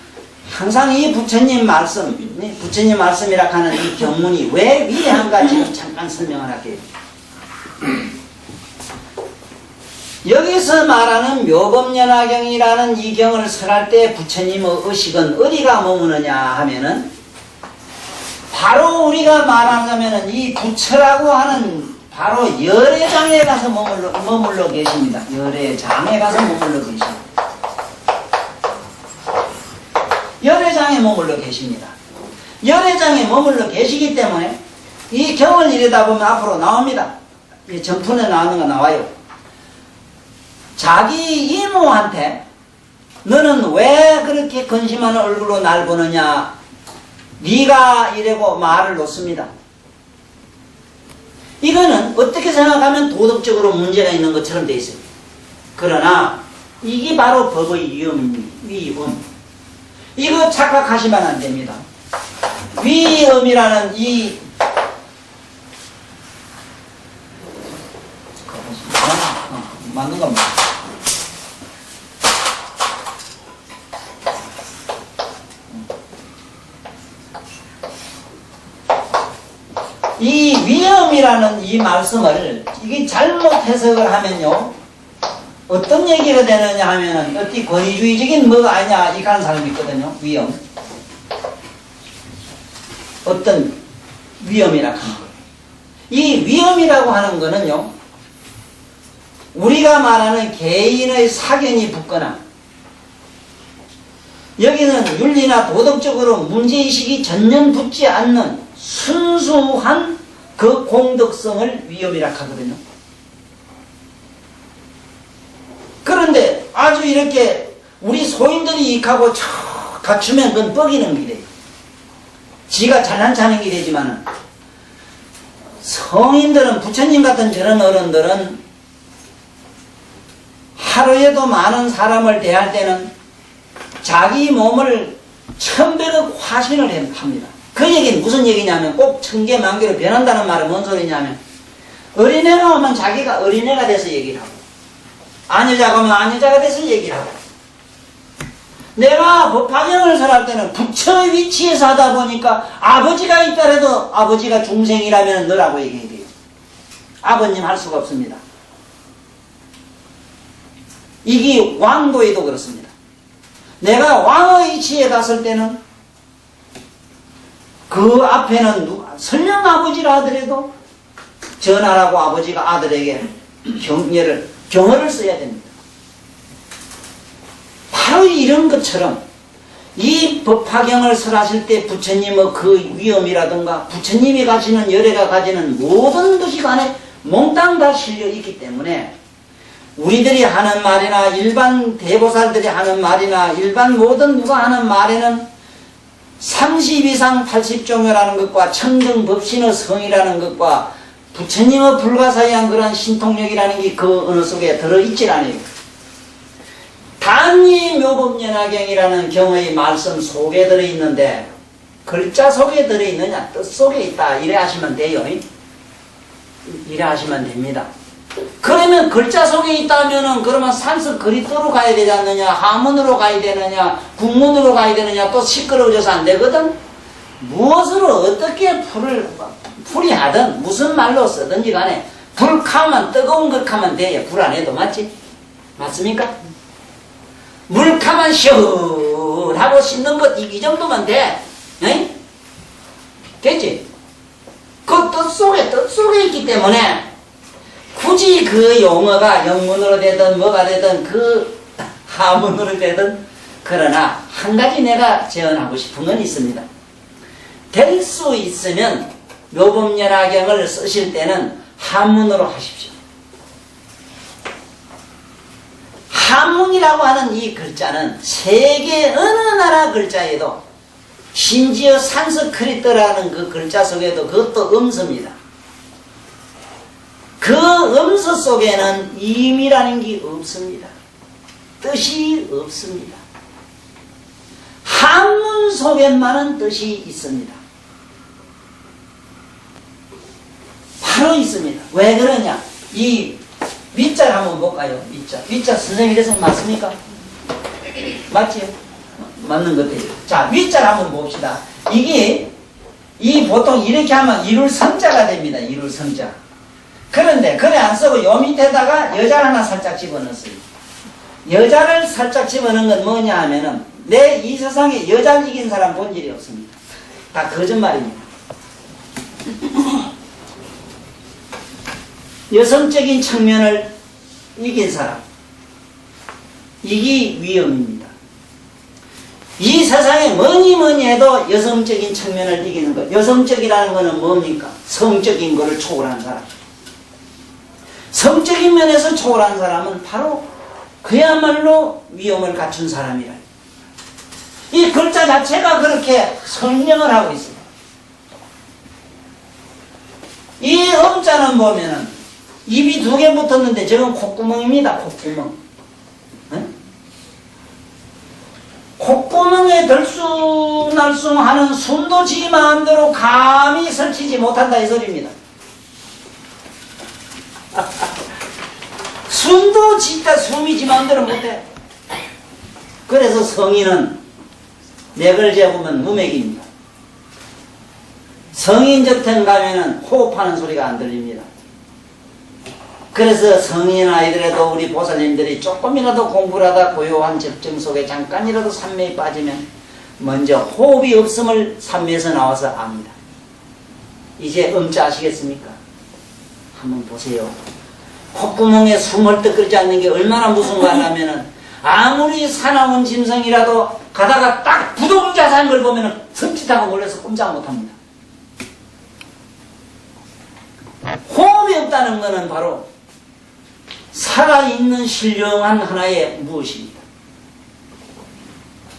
A: 항상 이 부처님 말씀이라 하는 이 경문이 왜 위대한가 지금 잠깐 설명을 할게요. 여기서 말하는 묘법연화경이라는 이 경을 설할 때 부처님의 의식은 어디가 머무느냐 하면은 바로 우리가 말하자면은 이 부처라고 하는 바로 열애장에 가서 머물러 계십니다. 열애장에 가서 머물러 계십니다. 열애장에 머물러 계십니다. 열애장에 머물러 계시기 때문에 이 경을 이르다 보면 앞으로 나옵니다. 이 전fun에 나오는 거 나와요. 자기 이모한테 너는 왜 그렇게 근심하는 얼굴로 날 보느냐, 네가 이래고 말을 놓습니다. 이거는 어떻게 생각하면 도덕적으로 문제가 있는 것처럼 돼 있어요. 그러나 이게 바로 법의 위험. 이거 착각하시면 안 됩니다. 위험이라는 이 맞는 겁니다. 이 위험이라는 이 말씀을 이게 잘못 해석을 하면요 어떤 얘기가 되느냐 하면은 어떻게 권위주의적인 뭐가 아니냐 이렇게 하는 사람이 있거든요. 위험 어떤 위험이라고 하는 거예요. 이 위험이라고 하는 거는요 우리가 말하는 개인의 사견이 붙거나 여기는 윤리나 도덕적으로 문제의식이 전혀 붙지 않는 순수한 그 공덕성을 위험이라 하거든요. 그런데 아주 이렇게 우리 소인들이 익하고 저 갖추면 그건 뻑이는 길이에요. 지가 잘난 차는 길이지만은 성인들은 부처님 같은 저런 어른들은 하루에도 많은 사람을 대할 때는 자기 몸을 1000배로 화신을 합니다. 그 얘기는 무슨 얘기냐면 꼭 천개만개로 변한다는 말은 뭔 소리냐면 어린애가 오면 자기가 어린애가 돼서 얘기를 하고 아녀자가 오면 아녀자가 돼서 얘기를 하고 내가 법화경을 설할 때는 부처의 위치에서 하다 보니까 아버지가 있더라도 아버지가 중생이라면 너라고 얘기해야 돼요. 아버님 할 수가 없습니다. 이게 왕도에도 그렇습니다. 내가 왕의 위치에 갔을 때는 그 앞에는 설령 아버지라 하더라도 전하라고 아버지가 아들에게 경어를 써야 됩니다. 바로 이런 것처럼 이 법화경을 설하실 때 부처님의 그 위엄이라든가 부처님이 가지는 열애가 가지는 모든 것이 간에 몽땅 다 실려 있기 때문에 우리들이 하는 말이나 일반 대보살들이 하는 말이나 일반 모든 누가 하는 말에는 30 이상 80종교라는 것과 청정법신의 성이라는 것과 부처님의 불가사의한 그런 신통력이라는 게 그 어느 속에 들어있질 않아요. 단이 묘법연화경이라는 경의 말씀 속에 들어있는데 글자 속에 들어있느냐 뜻 속에 있다 이래 하시면 돼요. 이래 하시면 됩니다. 그러면 글자 속에 있다면은 그러면 산서 그리도로 가야 되지 않느냐, 하문으로 가야 되느냐, 국문으로 가야 되느냐, 또 시끄러워져서 안 되거든. 무엇으로 어떻게 풀이하든 무슨 말로 쓰든지 간에 불카면 뜨거운 것 하면 돼요. 불 안 해도 맞지? 맞습니까? 물카면 시원하고 씻는 것 이 정도면 돼. 에? 됐지? 그 뜻 속에 있기 때문에 굳이 그 용어가 영문으로 되든 뭐가 되든 그 하문으로 되든 그러나 한 가지 내가 제언하고 싶은 건 있습니다. 될 수 있으면 묘법연화경을 쓰실 때는 한문으로 하십시오. 한문 위엄이라고 하는 이 글자는 세계 어느 나라 글자에도 심지어 산스크리트라는 그 글자 속에도 그것도 음서입니다. 그 음서 속에는 임이라는 게 없습니다. 뜻이 없습니다. 한문 속에만은 뜻이 있습니다. 바로 있습니다. 왜 그러냐? 이 위자를 한번 볼까요? 위자 선생님 이래서 맞습니까? 맞지요? 맞는 것 같아요. 자, 위자를 한번 봅시다. 이게 보통 이렇게 하면 이룰 성자가 됩니다. 이룰 성자. 그런데 글에 안 쓰고 요 밑에다가 여자를 하나 살짝 집어넣었어요. 여자를 살짝 집어넣은 건 뭐냐 하면은 내 이 세상에 여자를 이긴 사람 본 일이 없습니다. 다 거짓말입니다. 여성적인 측면을 이긴 사람, 이게 위엄입니다. 이 세상에 뭐니 해도 여성적인 측면을 이기는 것. 여성적이라는 것은 뭡니까? 성적인 것을 초월한 사람. 성적인 면에서 초월한 사람은 바로 그야말로 위엄을 갖춘 사람이라. 이 글자 자체가 그렇게 설명을 하고 있습니다. 이 음자는 보면은 입이 2개 붙었는데 저건 콧구멍입니다. 콧구멍. 네? 콧구멍에 들쑥날쑥하는 숨도 지 마음대로 감히 설치지 못한다 이 소리입니다. 숨도 진짜 숨이 지 마음대로 못해. 그래서 성인은 맥을 재보면 무맥입니다. 성인 저택 가면은 호흡하는 소리가 안 들립니다. 그래서 성인 아이들에도 우리 보살님들이 조금이라도 공부를 하다 고요한 접정 속에 잠깐이라도 산매에 빠지면 먼저 호흡이 없음을 산매에서 나와서 압니다. 이제 음자 아시겠습니까? 한번 보세요. 콧구멍에 숨을 뜨끓지 않는 게 얼마나 무슨가 하면은 아무리 사나운 짐승이라도 가다가 딱 부동자산 걸 보면은 섬찟하고 놀라서 꼼짝 못합니다. 호흡이 없다는 것은 바로 살아있는 신령한 하나의 무엇입니다.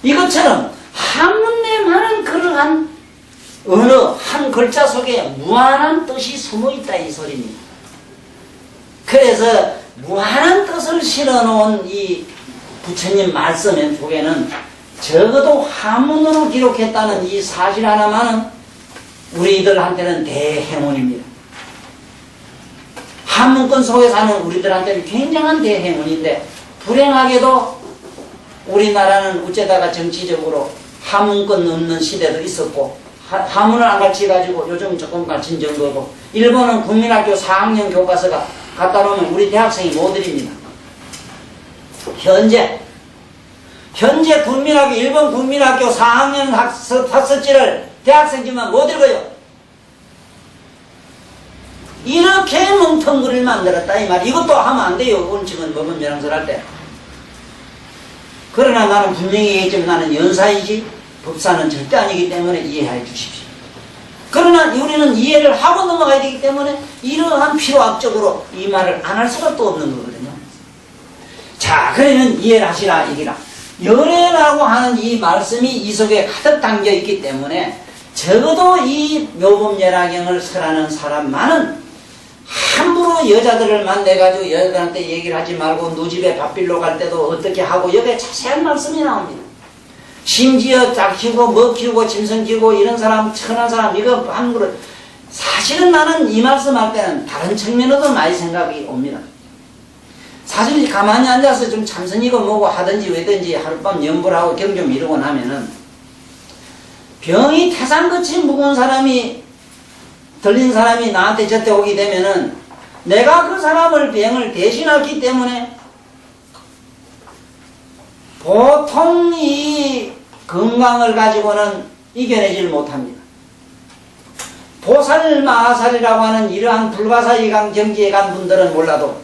A: 이것처럼 한문에 많은 그러한 언어 한 글자 속에 무한한 뜻이 숨어있다 이 소리입니다. 그래서 무한한 뜻을 실어놓은 이 부처님 말씀의 속에는 적어도 한문으로 기록했다는 이 사실 하나만은 우리들한테는 대행운입니다. 한문권 속에 사는 우리들한테는 굉장한 대행운인데 불행하게도 우리나라는 어쩌다가 정치적으로 한문권 없는 시대도 있었고 한문을 안 가르쳐가지고 요즘 조금 가르친 정도고 일본은 국민학교 4학년 교과서가 갖다 놓으면 우리 대학생이 못 드립니다. 현재 국민학교 일본 국민학교 4학년 학습지를 대학생이면 못 읽어요. 이렇게 멍텅구리를 만들었다 이 말. 이것도 하면 안 돼요. 원칙은 법원 명령설 할 때. 그러나 나는 분명히 얘기했지만 나는 연사이지 법사는 절대 아니기 때문에 이해해 주십시오. 그러나 우리는 이해를 하고 넘어가야 되기 때문에 이러한 필요학적으로 이 말을 안 할 수가 또 없는 거거든요. 자, 그러면 이해를 하시라 이기라. 열애라고 하는 이 말씀이 이 속에 가득 담겨 있기 때문에 적어도 이 묘법열화경을 설하는 사람만은 함부로 여자들을 만나가지고 여자들한테 얘기를 하지 말고 누집에 밥 빌러 갈 때도 어떻게 하고 여기에 자세한 말씀이 나옵니다. 심지어 닭 키우고 먹 키우고 짐승 키우고 이런 사람 천한 사람 이거 함부로 사실은 나는 이 말씀할 때는 다른 측면으로도 많이 생각이 옵니다. 사실 가만히 앉아서 좀 참선이고 뭐고 하든지 왜든지 하룻밤 연불 하고 경 좀 이루고 나면은 병이 태산같이 무거운 사람이 들린 사람이 나한테 저때 오게 되면은 내가 그 사람을 병을 대신했기 때문에 보통 이 건강을 가지고는 이겨내질 못합니다. 보살마살이라고 하는 이러한 불가사의강 경지에 간 분들은 몰라도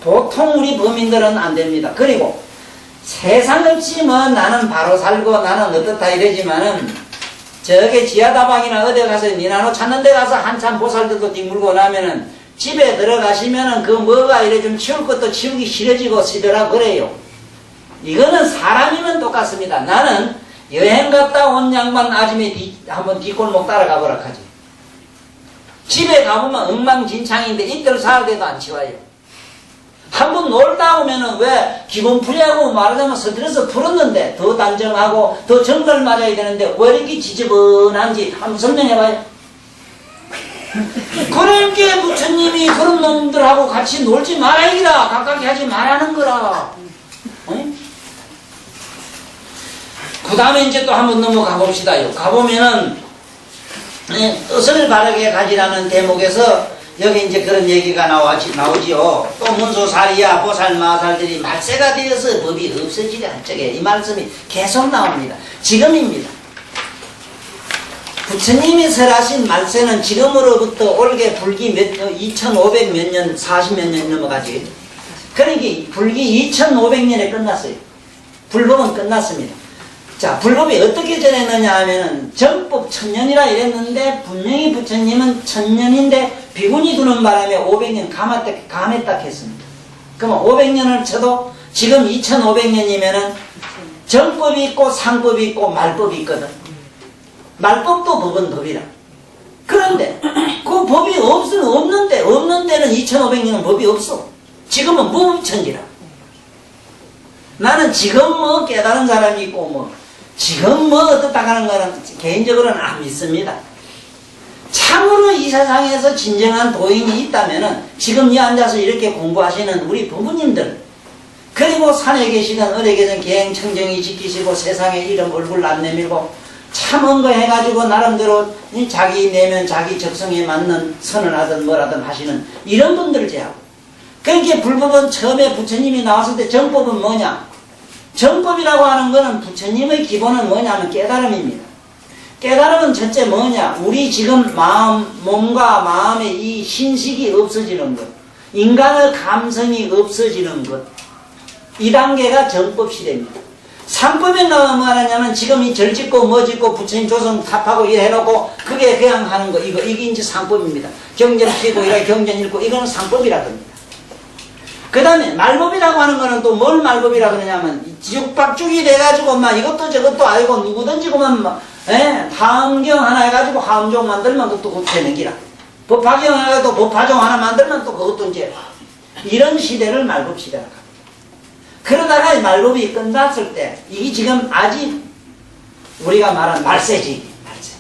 A: 보통 우리 범인들은 안 됩니다. 그리고 세상 없이 뭐 나는 바로 살고 나는 어떻다 이러지만은 저게 지하다방이나 어디 가서 니나노 찾는 데 가서 한참 보살들도 뒹굴고 나면은 집에 들어가시면은 그 뭐가 이래 좀 치울 것도 치우기 싫어지고 시더라 그래요. 이거는 사람이면 똑같습니다. 나는 여행 갔다 온 양반 아줌에 한번 뒷골목 따라가 보라 하지. 집에 가보면 엉망진창인데 이틀 사흘에도 안 치워요. 한번 놀다 오면은 왜 기분풀이하고 말하자면 스트레스 풀었는데 더 단정하고 더 정글 맞아야 되는데 왜 이렇게 지저분한지 한번 설명해봐요. 그러니까 부처님이 그런 놈들하고 같이 놀지 말아야기라. 가깝게 하지 말라는 거라. 그 다음에 이제 또 한번 넘어가 봅시다요. 가보면은 뜻을 바르게 가지라는 대목에서 여기 이제 그런 얘기가 나오지요. 또 문수사리야 보살마살들이 말세가 되어서 법이 없어지려 한 적에 이 말씀이 계속 나옵니다. 지금입니다. 부처님이 설하신 말세는 지금으로부터 올게 불기 2500 몇 년, 40 몇 년 넘어가지. 그러니까 불기 2500년에 끝났어요. 불법은 끝났습니다. 자, 불법이 어떻게 전했느냐 하면은 정법 1000년이라 이랬는데 분명히 부처님은 1000년인데 비군이 두는 바람에 500년 감했다 했습니다. 그러면 500년을 쳐도 지금 2500년이면은 정법이 있고 상법이 있고 말법이 있거든. 말법도 법은 법이라. 그런데 그 법이 없는 데는 2500년은 법이 없어. 지금은 무법천지라. 나는 지금 뭐 깨달은 사람이 있고 뭐 지금 뭐 어떻다 하는 거는 개인적으로는 안 믿습니다. 참으로 이 세상에서 진정한 도인이 있다면은 지금 이 앉아서 이렇게 공부하시는 우리 부모님들, 그리고 산에 계시든 어디 계시든 계행청정히 지키시고 세상에 이름 얼굴 안 내밀고 참은 거 해가지고 나름대로 자기 내면 자기 적성에 맞는 선을 하든 뭐라든 하시는 이런 분들을 제하고, 그러니까 불법은 처음에 부처님이 나왔을 때 정법은 뭐냐? 정법이라고 하는 것은 부처님의 기본은 뭐냐면 깨달음입니다. 깨달음은 첫째 뭐냐? 우리 지금 몸과 마음의 이 신식이 없어지는 것, 인간의 감성이 없어지는 것, 이 단계가 정법 시대입니다. 상법에 나오면 뭐 하냐면 지금 이 절 짓고 뭐 짓고 부처님 조선 탑하고 일 해놓고 그게 그냥 하는 거, 이게 이제 상법입니다. 경전 피고 이래 경전 읽고 이거는 상법이라 합니다. 그 다음에 말법이라고 하는 거는 또 뭘 말법이라 그러냐면 지죽박죽이 돼가지고 막 이것도 저것도 알고 누구든지 그만 막 다음경 하나 해가지고 하음종 만들면 그것도 곧 되는 기라. 법화경 해가지고 법화종 하나 만들면 또 그것도 이제 이런 시대를 말법 시대라고 합니다. 그러다가 말법이 끝났을 때 이게 지금 아직 우리가 말한 말세지. 말세.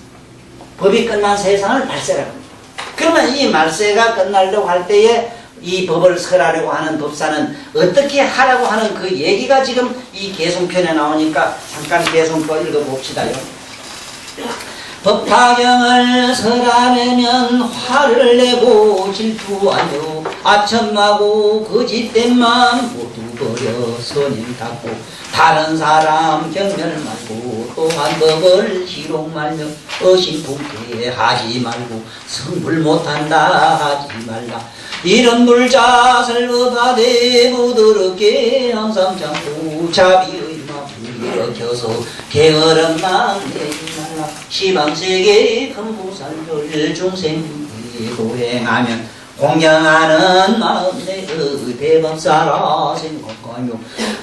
A: 법이 끝난 세상을 말세라고 합니다. 그러면 이 말세가 끝나려고 할 때에 이 법을 설하려고 하는 법사는 어떻게 하라고 하는 그 얘기가 지금 이 개송편에 나오니까 잠깐 개송편 읽어봅시다요. 법화경을 설하려면 화를 내고 질투하며 아첨하고 거짓된 마음 모두 버려 선임 닦고 다른 사람 경멸 말고 또한 법을 희롱 말며 어신통쾌 하지 말고 성불 못한다 하지 말라. 이런 불자설 법하되 부드럽게 항상 참고 자비의 마음을 일으켜서 게으름만 내지 말라. 시방세계 금부살별 중생이 도행하면 공경하는 마음 내의 대법사라 생각하며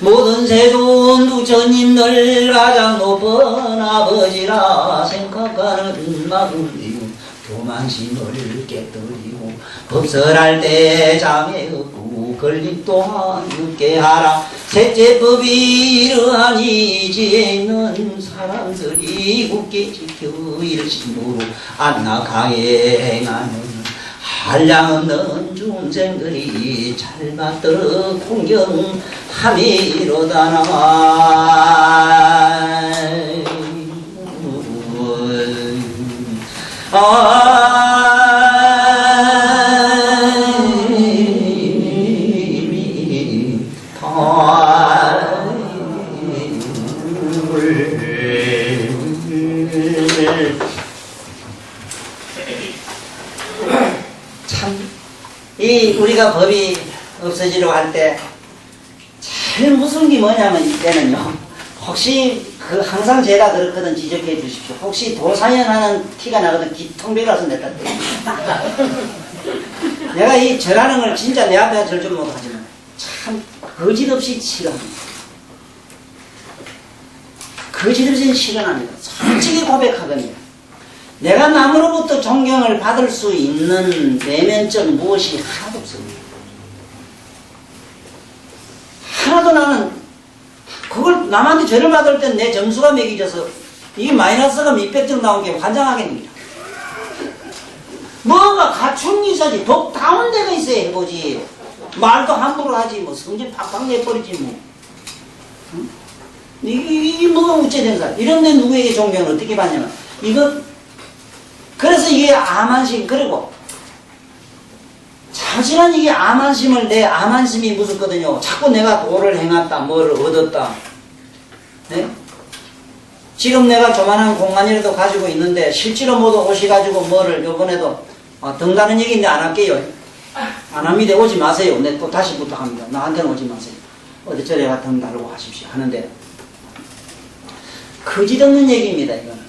A: 모든 세존 부처님들 가장 높은 아버지라 생각하는 마음이요 교만심을 깨뜨리고 법설할 때 장애 없고 걸림 또한 늦게 하라. 셋째 법이 이러하니 지혜 있는 사람들이 굳게 지켜 이르심으로 안락하게 행하는 한량없는 중생들이 잘 받들어 공경함이로다나. 이 우리가 법이 없어지려고 할 때 제일 무서운 게 뭐냐면 이때는요, 혹시 그 항상 제가 그렇거든 지적해 주십시오. 혹시 도사연하는 티가 나거든 텅 비어서 냈다 때 내가 이 절하는 걸 진짜 내 앞에 절 좀 못하지만 참 거짓없이 싫어합니다. 거짓없이 싫어합니다. 솔직히 고백하거든요. 내가 남으로부터 존경을 받을 수 있는 내면적 무엇이 하나도 없습니다. 하나도 나는 그걸 남한테 죄를 받을 땐 내 점수가 매겨져서 이게 마이너스가 몇백 점 나온 게 환장하겠습니다. 뭐가 갖춘 있어야지. 복다운 데가 있어야 해보지. 말도 함부로 하지. 뭐 성질 팍팍 내버리지 뭐. 응? 이게 뭐가 우째된 사람. 이런데 누구에게 존경을 어떻게 받냐면 이거 그래서 이게 암한심. 그리고 자신은 이게 암한심을 내 암한심이 무섭거든요. 자꾸 내가 도를 행했다. 뭐를 얻었다. 네? 지금 내가 조만한 공간이라도 가지고 있는데 실제로 모두 오셔가지고 뭐를 요번에도 등다는 얘기인데 안 할게요. 안 합니다. 오지 마세요. 네, 또 다시 부탁합니다. 나한테는 오지 마세요. 어디 저래 가 등 다루고 하십시오. 하는데 거짓없는 얘기입니다. 이거는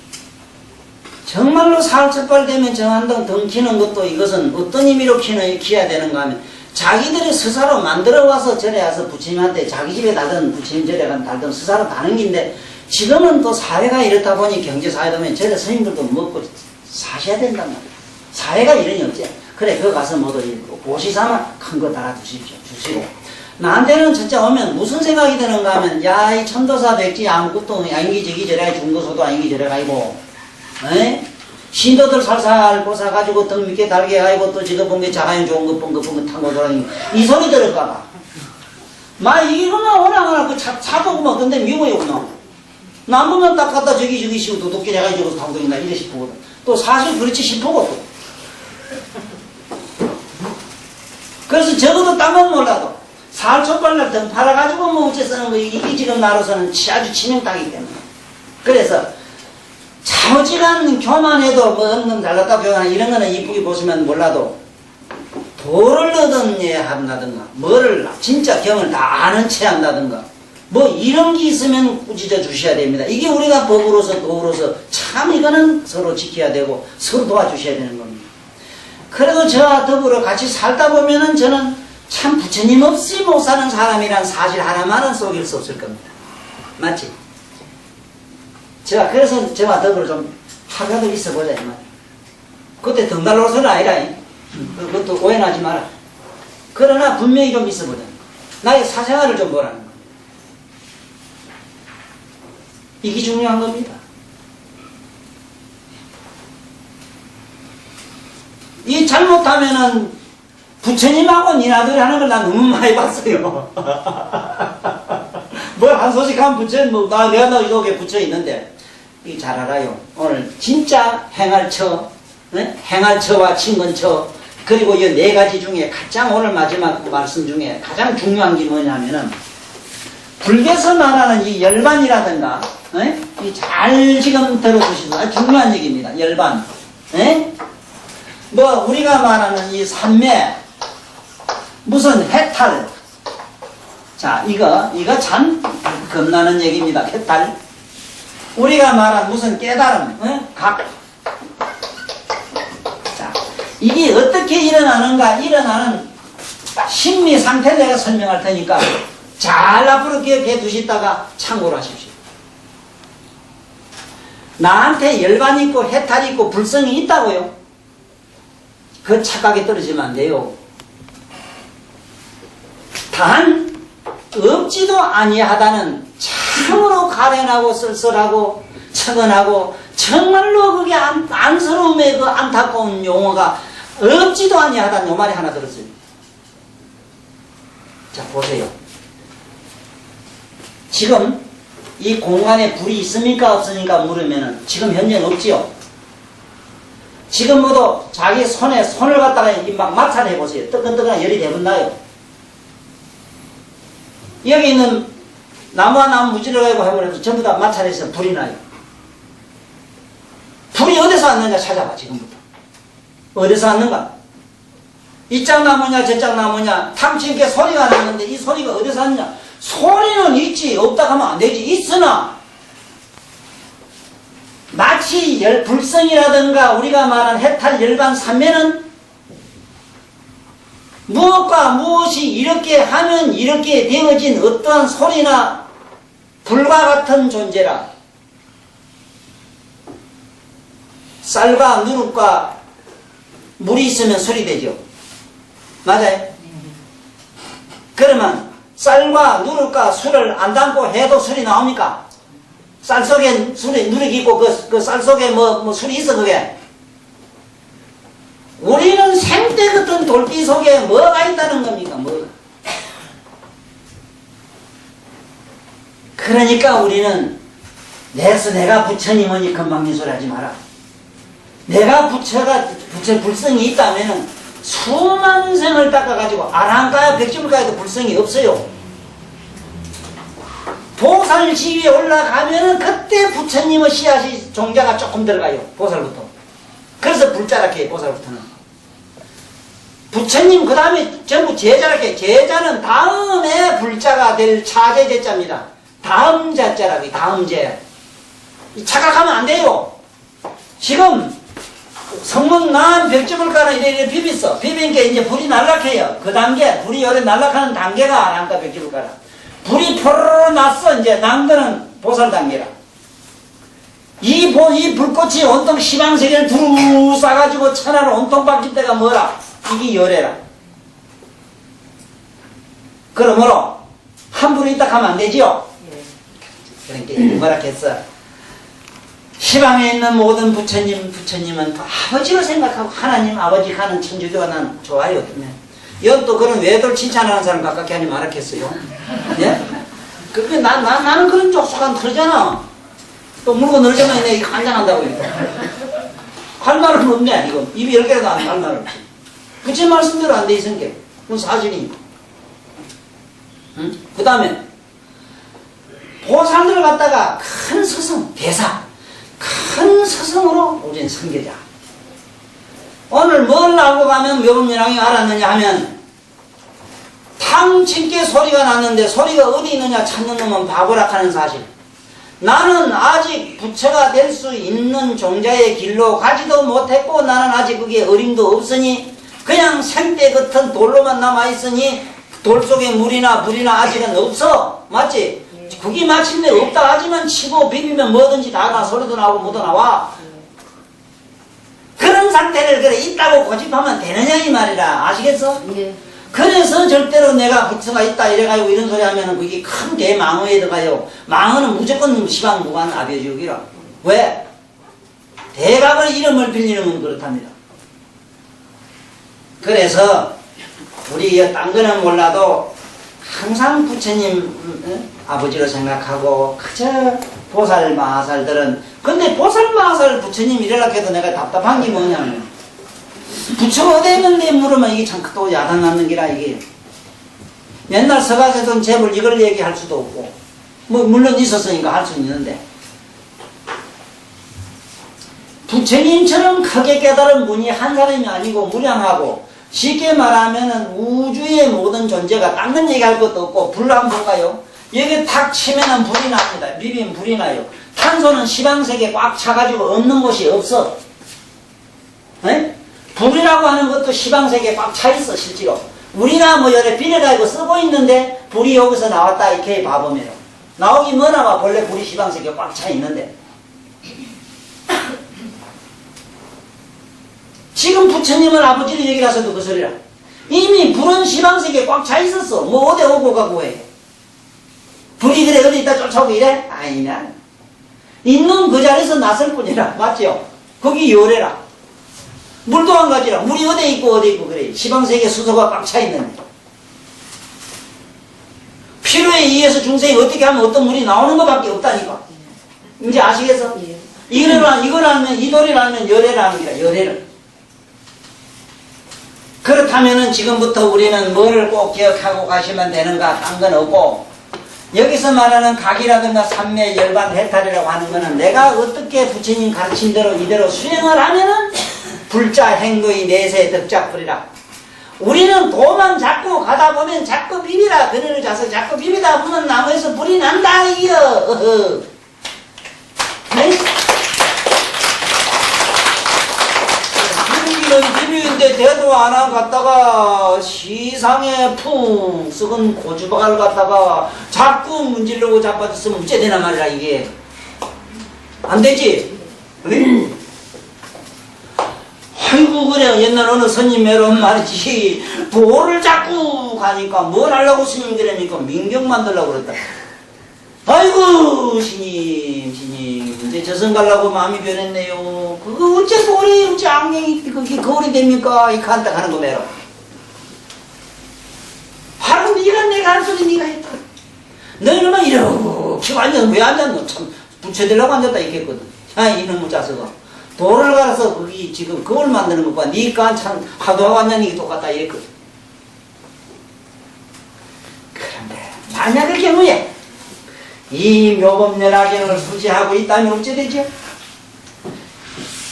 A: 정말로 사흘 되면 정한등 등 키는 것도 이것은 어떤 의미로 키워야 되는가 하면 자기들이 스스로 만들어 와서 절에 와서 부처님한테 자기 집에 달든 부처님 절에 달든 스스로 다는 긴데 지금은 또 사회가 이렇다 보니 경제사회다 보면 절에 스님들도 먹고 사셔야 된단 말이에요. 사회가 이러니 어째? 그래, 그거 가서 모두 보시삼아 큰 거 달아주십시오. 주시고. 나한테는 진짜 오면 무슨 생각이 드는가 하면, 야, 이 천도사 백지 아무것도 아닌기 저기 저래 중도소도 아닌기 저래 가지고, 에? 신도들 살살 꽂아가지고 등 밑에 달게 가지고 또 지도 본게 자가용 좋은 거 뻥긋뻥긋 타고 돌아다니고, 이 소리 들을까봐. 이거만 오나가나 그 차보고만 근데 미워요구나. 남보면 딱 갖다 저기 시고 도둑질 해가지고 타고 다닌다 이래 싶거든. 또 사실 그렇지 싶어고 또. 그래서 적어도 딴 건 몰라도 사활초발날 등 팔아가지고 뭐 어째 쓰는 거 이게 지금 나로서는 아주 치명타기 때문에. 그래서 차오지간 교만해도 뭐 없는 잘났다 교만 이런 거는 이쁘게 보시면 몰라도 도를 얻은 예 한다든가 뭐를 진짜 경을 다 아는 채 한다든가 뭐 이런 게 있으면 꾸짖어 주셔야 됩니다. 이게 우리가 법으로서 도로서 참 이거는 서로 지켜야 되고 서로 도와주셔야 되는 겁니다. 그래도 저와 더불어 같이 살다 보면은 저는 참 부처님 없이 못 사는 사람이란 사실 하나만은 속일 수 없을 겁니다. 맞지? 제가 그래서 저와 더불어 좀 하루라도 있어 보자 이 말이야. 그때 등달로서는 아니라 그것도 오해하지 마라. 그러나 분명히 좀 있어 보자. 나의 사생활을 좀 보라는 거야. 이게 중요한 겁니다. 이 잘못하면은 부처님하고 니나들이 하는 걸 난 너무 많이 봤어요. 뭘 한 소식 하면 부처님 내가 너 여기 부처 있는데 이 잘 알아요. 오늘 진짜 행할처, 네? 행할처와 친근처 그리고 이 네 가지 중에 가장 오늘 마지막 말씀 중에 가장 중요한 게 뭐냐면은 불교에서 말하는 이 열반이라든가 네? 이 잘 지금 들어주시고 아주 중요한 얘기입니다. 열반. 네? 뭐 우리가 말하는 이 삼매 무슨 해탈 자 이거 참 겁나는 얘기입니다. 해탈 우리가 말한 무슨 깨달음 자 이게 어떻게 일어나는가 일어나는 심리 상태를 내가 설명할 테니까 잘 앞으로 기억해 두시다가 참고를 하십시오. 나한테 열반이 있고 해탈이 있고 불성이 있다고요. 그 착각에 떨어지면 안 돼요. 단 없지도 아니하다는 참으로 가련하고 쓸쓸하고 천근하고 정말로 그게 안쓰러움의 그 안타까운 용어가 없지도 아니하다는 요 말이 하나 들었어요. 자 보세요. 지금 이 공간에 불이 있습니까 없습니까 물으면은 지금 현재는 없지요. 지금 모두 자기 손에 손을 갖다가 막 마찰해 보세요. 뜨끈뜨끈한 열이 대분나요. 여기 있는 나무와 나무 무지르가지고 해버려서 전부 다 마찰해서 불이 나요. 불이 어디서 왔는가 찾아봐 지금부터. 어디서 왔는가? 이짝 나무냐 저짝 나무냐 탐침게 소리가 나는데 이 소리가 어디서 왔냐? 소리는 있지 없다 하면 안 되지. 있으나 마치 불성이라든가 우리가 말한 해탈 열반 삼매는 무엇과 무엇이 이렇게 하면 이렇게 되어진 어떠한 소리나 불과 같은 존재라. 쌀과 누룩과 물이 있으면 술이 되죠. 맞아요? 그러면 쌀과 누룩과 술을 안 담고 해도 술이 나옵니까? 쌀 속에 술이, 누룩이 있고 그 쌀 속에 뭐 술이 있어 그게? 우리는 생때 같은 돌기 속에 뭐가 있다는 겁니까? 뭐. 그러니까 우리는 내가 부처님이니 금방진 소리 하지 마라. 내가 부처 불성이 있다면은 수만 생을 닦아가지고 아랑가야 백지물가에도 불성이 없어요. 보살 지위에 올라가면은 그때 부처님의 씨앗이 종자가 조금 들어가요. 보살부터. 그래서 불자라게 보살부터는. 부처님 그 다음에 전부 제자라게. 제자는 다음에 불자가 될 차제 제자입니다. 다음 자자라고. 다음 제. 착각하면 안 돼요. 지금 성문 난 백지물가는 이래 비비어. 비빈 게 이제 불이 날락해요. 그 단계, 불이 요래 날락하는 단계가 아랑가 백지물가라. 불이 포로로 났어. 이제 난 거는 보살 단계라. 이 불꽃이 온통 시방세계를 두루 싸가지고 천하로 온통 바뀔 때가 뭐라? 이게 열애라. 그러므로 함부로 있다 하면 안 되지요? 그러니까 뭐라 했어? 시방에 있는 모든 부처님은 아버지로 생각하고 하나님 아버지 하는 천주교가 난 좋아요. 이건 또 그런 외돌 칭찬하는 사람 가깝게 하지 말았겠어요. 예? 그게 나는 그런 족속한 털잖아. 또 물건 늘자면 내가 환장한다고 이거. 할 말은 없네, 이거. 입이 10개라도 안 할 말 없지. 부처 말씀대로 안 돼 있은 게. 그건 사실이니까. 응? 그 다음에, 보살들을 갖다가 큰 스승, 대사, 큰 스승으로 우리는 섬겨자. 오늘 뭘 알고 가면 묘금연왕이 알았느냐 하면, 탕친께 소리가 났는데 소리가 어디 있느냐 찾는 놈은 바보라 하는 사실. 나는 아직 부처가 될 수 있는 종자의 길로 가지도 못했고 나는 아직 그게 어림도 없으니 그냥 생때 같은 돌로만 남아있으니 돌 속에 물이나 불이나 아직은 없어. 맞지? 그게 마침내 없다 하지만 치고 비비면 뭐든지 다 나. 소리도 나오고 뭐도 나와. 그런 상태를 그래 있다고 고집하면 되느냐 이 말이라. 아시겠어?
B: 예.
A: 그래서 절대로 내가 부처가 있다 이래가지고 이런 소리 하면은 그게 큰 대망어에 들어가요. 망어는 무조건 시방무관 아비지옥이라. 왜? 대각의 이름을 빌리는 그렇답니다. 그래서 우리 딴 거는 몰라도 항상 부처님 아버지로 생각하고 그저 보살 마살들은 근데 보살 마살 부처님 이래라 해도 내가 답답한 게 뭐냐면 부처가 어디 있는데 물으면 이게 참 또 야단 났는 기라 이게. 옛날 서가세던 제물 이걸 얘기할 수도 없고 뭐 물론 있었으니까 할 수는 있는데 부처님처럼 크게 깨달은 분이 한 사람이 아니고 무량하고 쉽게 말하면은 우주의 모든 존재가 딴 얘기할 것도 없고 불 한번 볼까요? 여기 탁 치면은 불이 납니다. 비비면 불이 나요. 탄소는 시방세계 꽉 차가지고 없는 곳이 없어. 네? 불이라고 하는 것도 시방세계에 꽉 차 있어 실제로. 우리나 뭐 여러 비례가지고 쓰고 있는데 불이 여기서 나왔다 이렇게 봐보면 나오기 뭐나마 본래 불이 시방세계에 꽉 차 있는데 지금 부처님은 아버지를 얘기를 하셔도 그 소리라. 이미 불은 시방세계에 꽉 차 있었어. 뭐 어디 오고 가고 해. 불이 그래 어디 있다 쫓아오고 이래? 아니냐. 있는 그 자리에서 났을 뿐이라. 맞죠? 거기 요래라. 물도 한 가지라. 물이 어디 있고 어디 있고 그래. 시방세계 수소가 꽉 차 있는데. 필요에 의해서 중생이 어떻게 하면 어떤 물이 나오는 것밖에 없다니까. 이제 아시겠어?
B: 예.
A: 이걸 알면 이 도리를 알면 열애라는 게라. 열애를. 그렇다면은 지금부터 우리는 뭐를 꼭 기억하고 가시면 되는가 딴 건 없고 여기서 말하는 각이라든가 삼매 열반 해탈이라고 하는 거는 내가 어떻게 부처님 가르친 대로 이대로 수행을 하면은 불자 행도의 내세 덕작불이라. 우리는 도만 자꾸 가다 보면 자꾸 비비라 그늘을 자서 자꾸 비비다 보면 나무에서 불이 난다 이여. 비비는 군대 대도 안 하고 갔다가 시상에 푹 썩은 고주박을 갖다가 자꾸 문질르고 자빠졌으면 어째 되나 말이야 이게. 안 되지? 응? 아이고 그래 옛날 어느 스님 매론 말이지 돌을 자꾸 가니까 뭘 하려고 스님 그러니까 민경 만들려고 그랬다. 아이고 스님 이제 저승 가려고 마음이 변했네요. 그거 어째 돌이 어째 악령이 그게 거울이 됩니까? 이 간다 하는 거 매로. 바로 네가 내가 한 소리 네가 했다. 너희는 이렇게 완전 왜 앉았노? 참 붙여들라고 앉았다 이랬거든. 아 이놈의 자식아. 돌을 갈아서 거기 지금 그걸 만드는 것과 니가 참 하도하고 앉는 게 똑같다 이랬거든. 그런데 만약에 경우에 이 묘법연화경을 수지하고 있다면 어찌 되죠?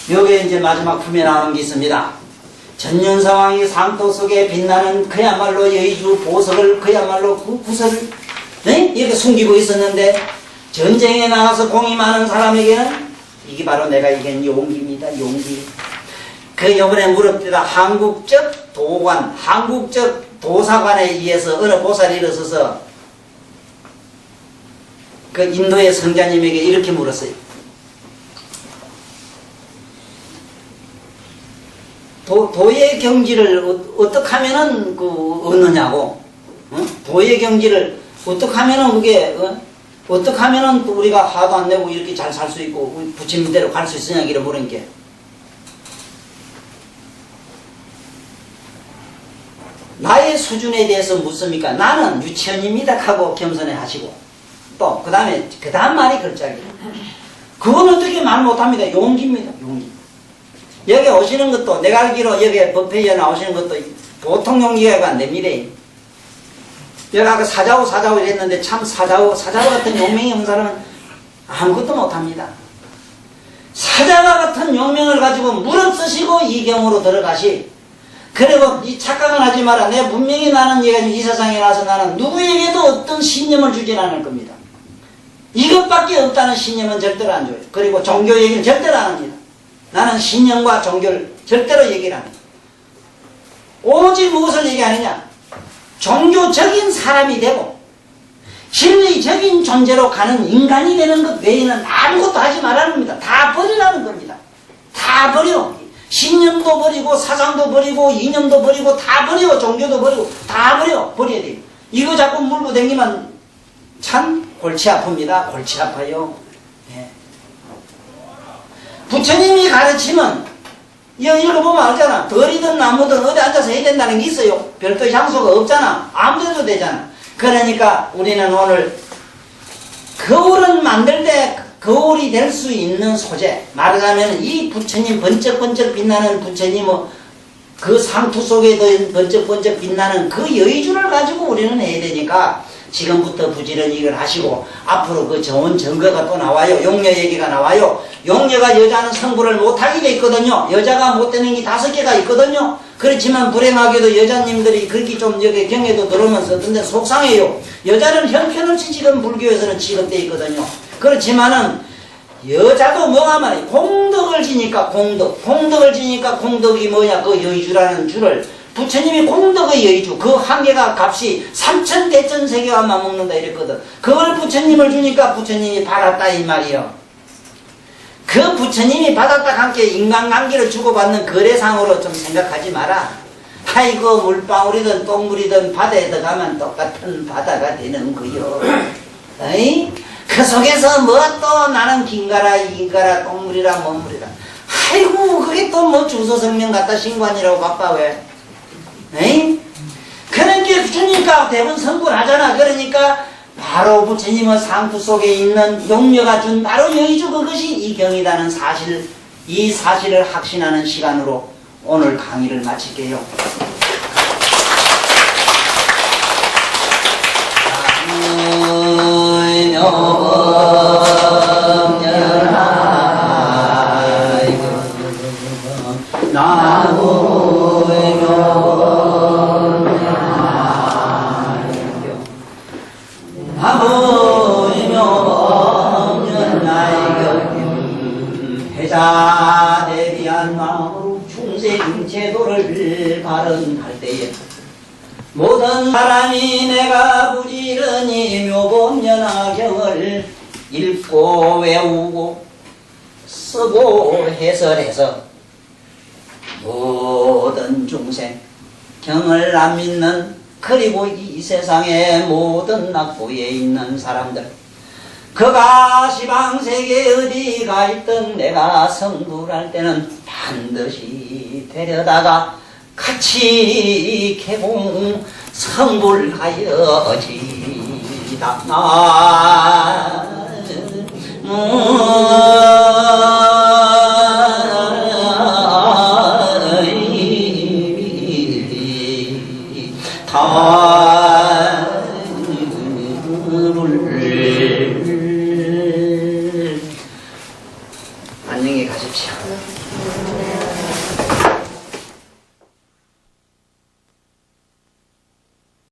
A: 여기에 이제 마지막 품에 나오는 게 있습니다. 전륜사왕이 상토 속에 빛나는 그야말로 여의주 보석을 그야말로 그 구설을 네? 이렇게 숨기고 있었는데 전쟁에 나가서 공이 많은 사람에게는 이게 바로 내가 얘기한 용기입니다. 용기. 그 요번에 물었대다 한국적 도관, 한국적 도사관에 의해서 어느 보살이 일어서서 그 인도의 성자님에게 이렇게 물었어요. 도의 경지를 어떻게 하면은 얻느냐고. 도의 경지를 어떻게 하면은 그게 어떻게 하면은 우리가 화도 안 내고 이렇게 잘 살 수 있고 부처님대로 갈 수 있으냐 이런 물은 게. 나의 수준에 대해서 묻습니까? 나는 유치원입니다 하고 겸손해 하시고 또 그 다음 말이 걸작이에요. 그건 어떻게 말 못합니다. 용기입니다. 용기. 여기 오시는 것도 내가 알기로 여기 법회에 나오시는 것도 보통 용기가 안 됩니다. 여기 아까 사자우 이랬는데 참 사자우 같은 용명이 없는 사람은 아무것도 못합니다. 사자와 같은 용명을 가지고 무릎 쓰시고 이경으로 들어가시. 그리고 이 착각은 하지 마라. 내가 분명히 나는 이 세상에 나서 나는 누구에게도 어떤 신념을 주진 않을 겁니다. 이것밖에 없다는 신념은 절대로 안 줘요. 그리고 종교 얘기는 절대로 안 합니다. 나는 신념과 종교를 절대로 얘기를 안 해요. 오직 무엇을 얘기하느냐? 종교적인 사람이 되고 진리적인 존재로 가는 인간이 되는 것 외에는 아무것도 하지 말라는 겁니다. 다 버리라는 겁니다. 다 버려. 신념도 버리고 사상도 버리고 이념도 버리고 다 버려. 종교도 버리고 다 버려야 돼요. 이거 자꾸 물고 다니면 참 골치 아픕니다. 골치 아파요. 네. 부처님이 가르치면 읽어보면 알잖아. 덜이든 나무든 어디 앉아서 해야 된다는 게 있어요. 별도의 장소가 없잖아. 아무데도 되잖아. 그러니까 우리는 오늘 거울은 만들 때 거울이 될 수 있는 소재, 말하자면 이 부처님 번쩍번쩍 빛나는 부처님의 그 상투 속에 번쩍번쩍 빛나는 그 여의주를 가지고 우리는 해야 되니까 지금부터 부지런히 이걸 하시고 앞으로 그 좋은 증거가 또 나와요. 용녀 얘기가 나와요. 용녀가 여자는 성불을 못하게 돼 있거든요. 여자가 못 되는 게 5개가 있거든요. 그렇지만 불행하게도 여자님들이 그렇게 좀 여기 경에도 들어오면서 근데 속상해요. 여자는 형편없이 지금 불교에서는 취급되어 있거든요. 그렇지만은 여자도 뭐가 말이야. 공덕을 지니까 공덕을 지니까 공덕이 뭐냐. 그 여의주라는 줄을 부처님이 공덕의 여의주 그 한 개가 값이 3,000대천 세계가 맞먹는다 이랬거든. 그걸 부처님을 주니까 부처님이 받았다 이 말이요. 그 부처님이 받았다 함께 인간관계를 주고받는 거래상으로 좀 생각하지 마라. 아이고 물방울이든 똥물이든 바다에 들어가면 똑같은 바다가 되는 거요. 에이? 그 속에서 뭐 또 나는 긴가라 이긴가라 똥물이라 뭔물이라. 아이고 그게 또 뭐 주소성명 갖다 신고하니라고 바빠 왜. 에이? 그러니까 주니까 대부분 성불하잖아. 그러니까 바로 부처님의 상투 속에 있는 용녀가 준 바로 여의주 그것이 이 경이라는 사실, 이 사실을 확신하는 시간으로 오늘 강의를 마칠게요. 대비한 마음으로 충세 이 제도를 발언할 때에 모든 사람이 내가 부지런히 묘법연화경을 읽고 외우고 쓰고 해설해서 모든 중생 경을 안 믿는 그리고 이 세상의 모든 낙부에 있는 사람들 그가 시방세계 어디가 있든 내가 성불할 때는 반드시 데려다가 같이 개공 성불하여지다.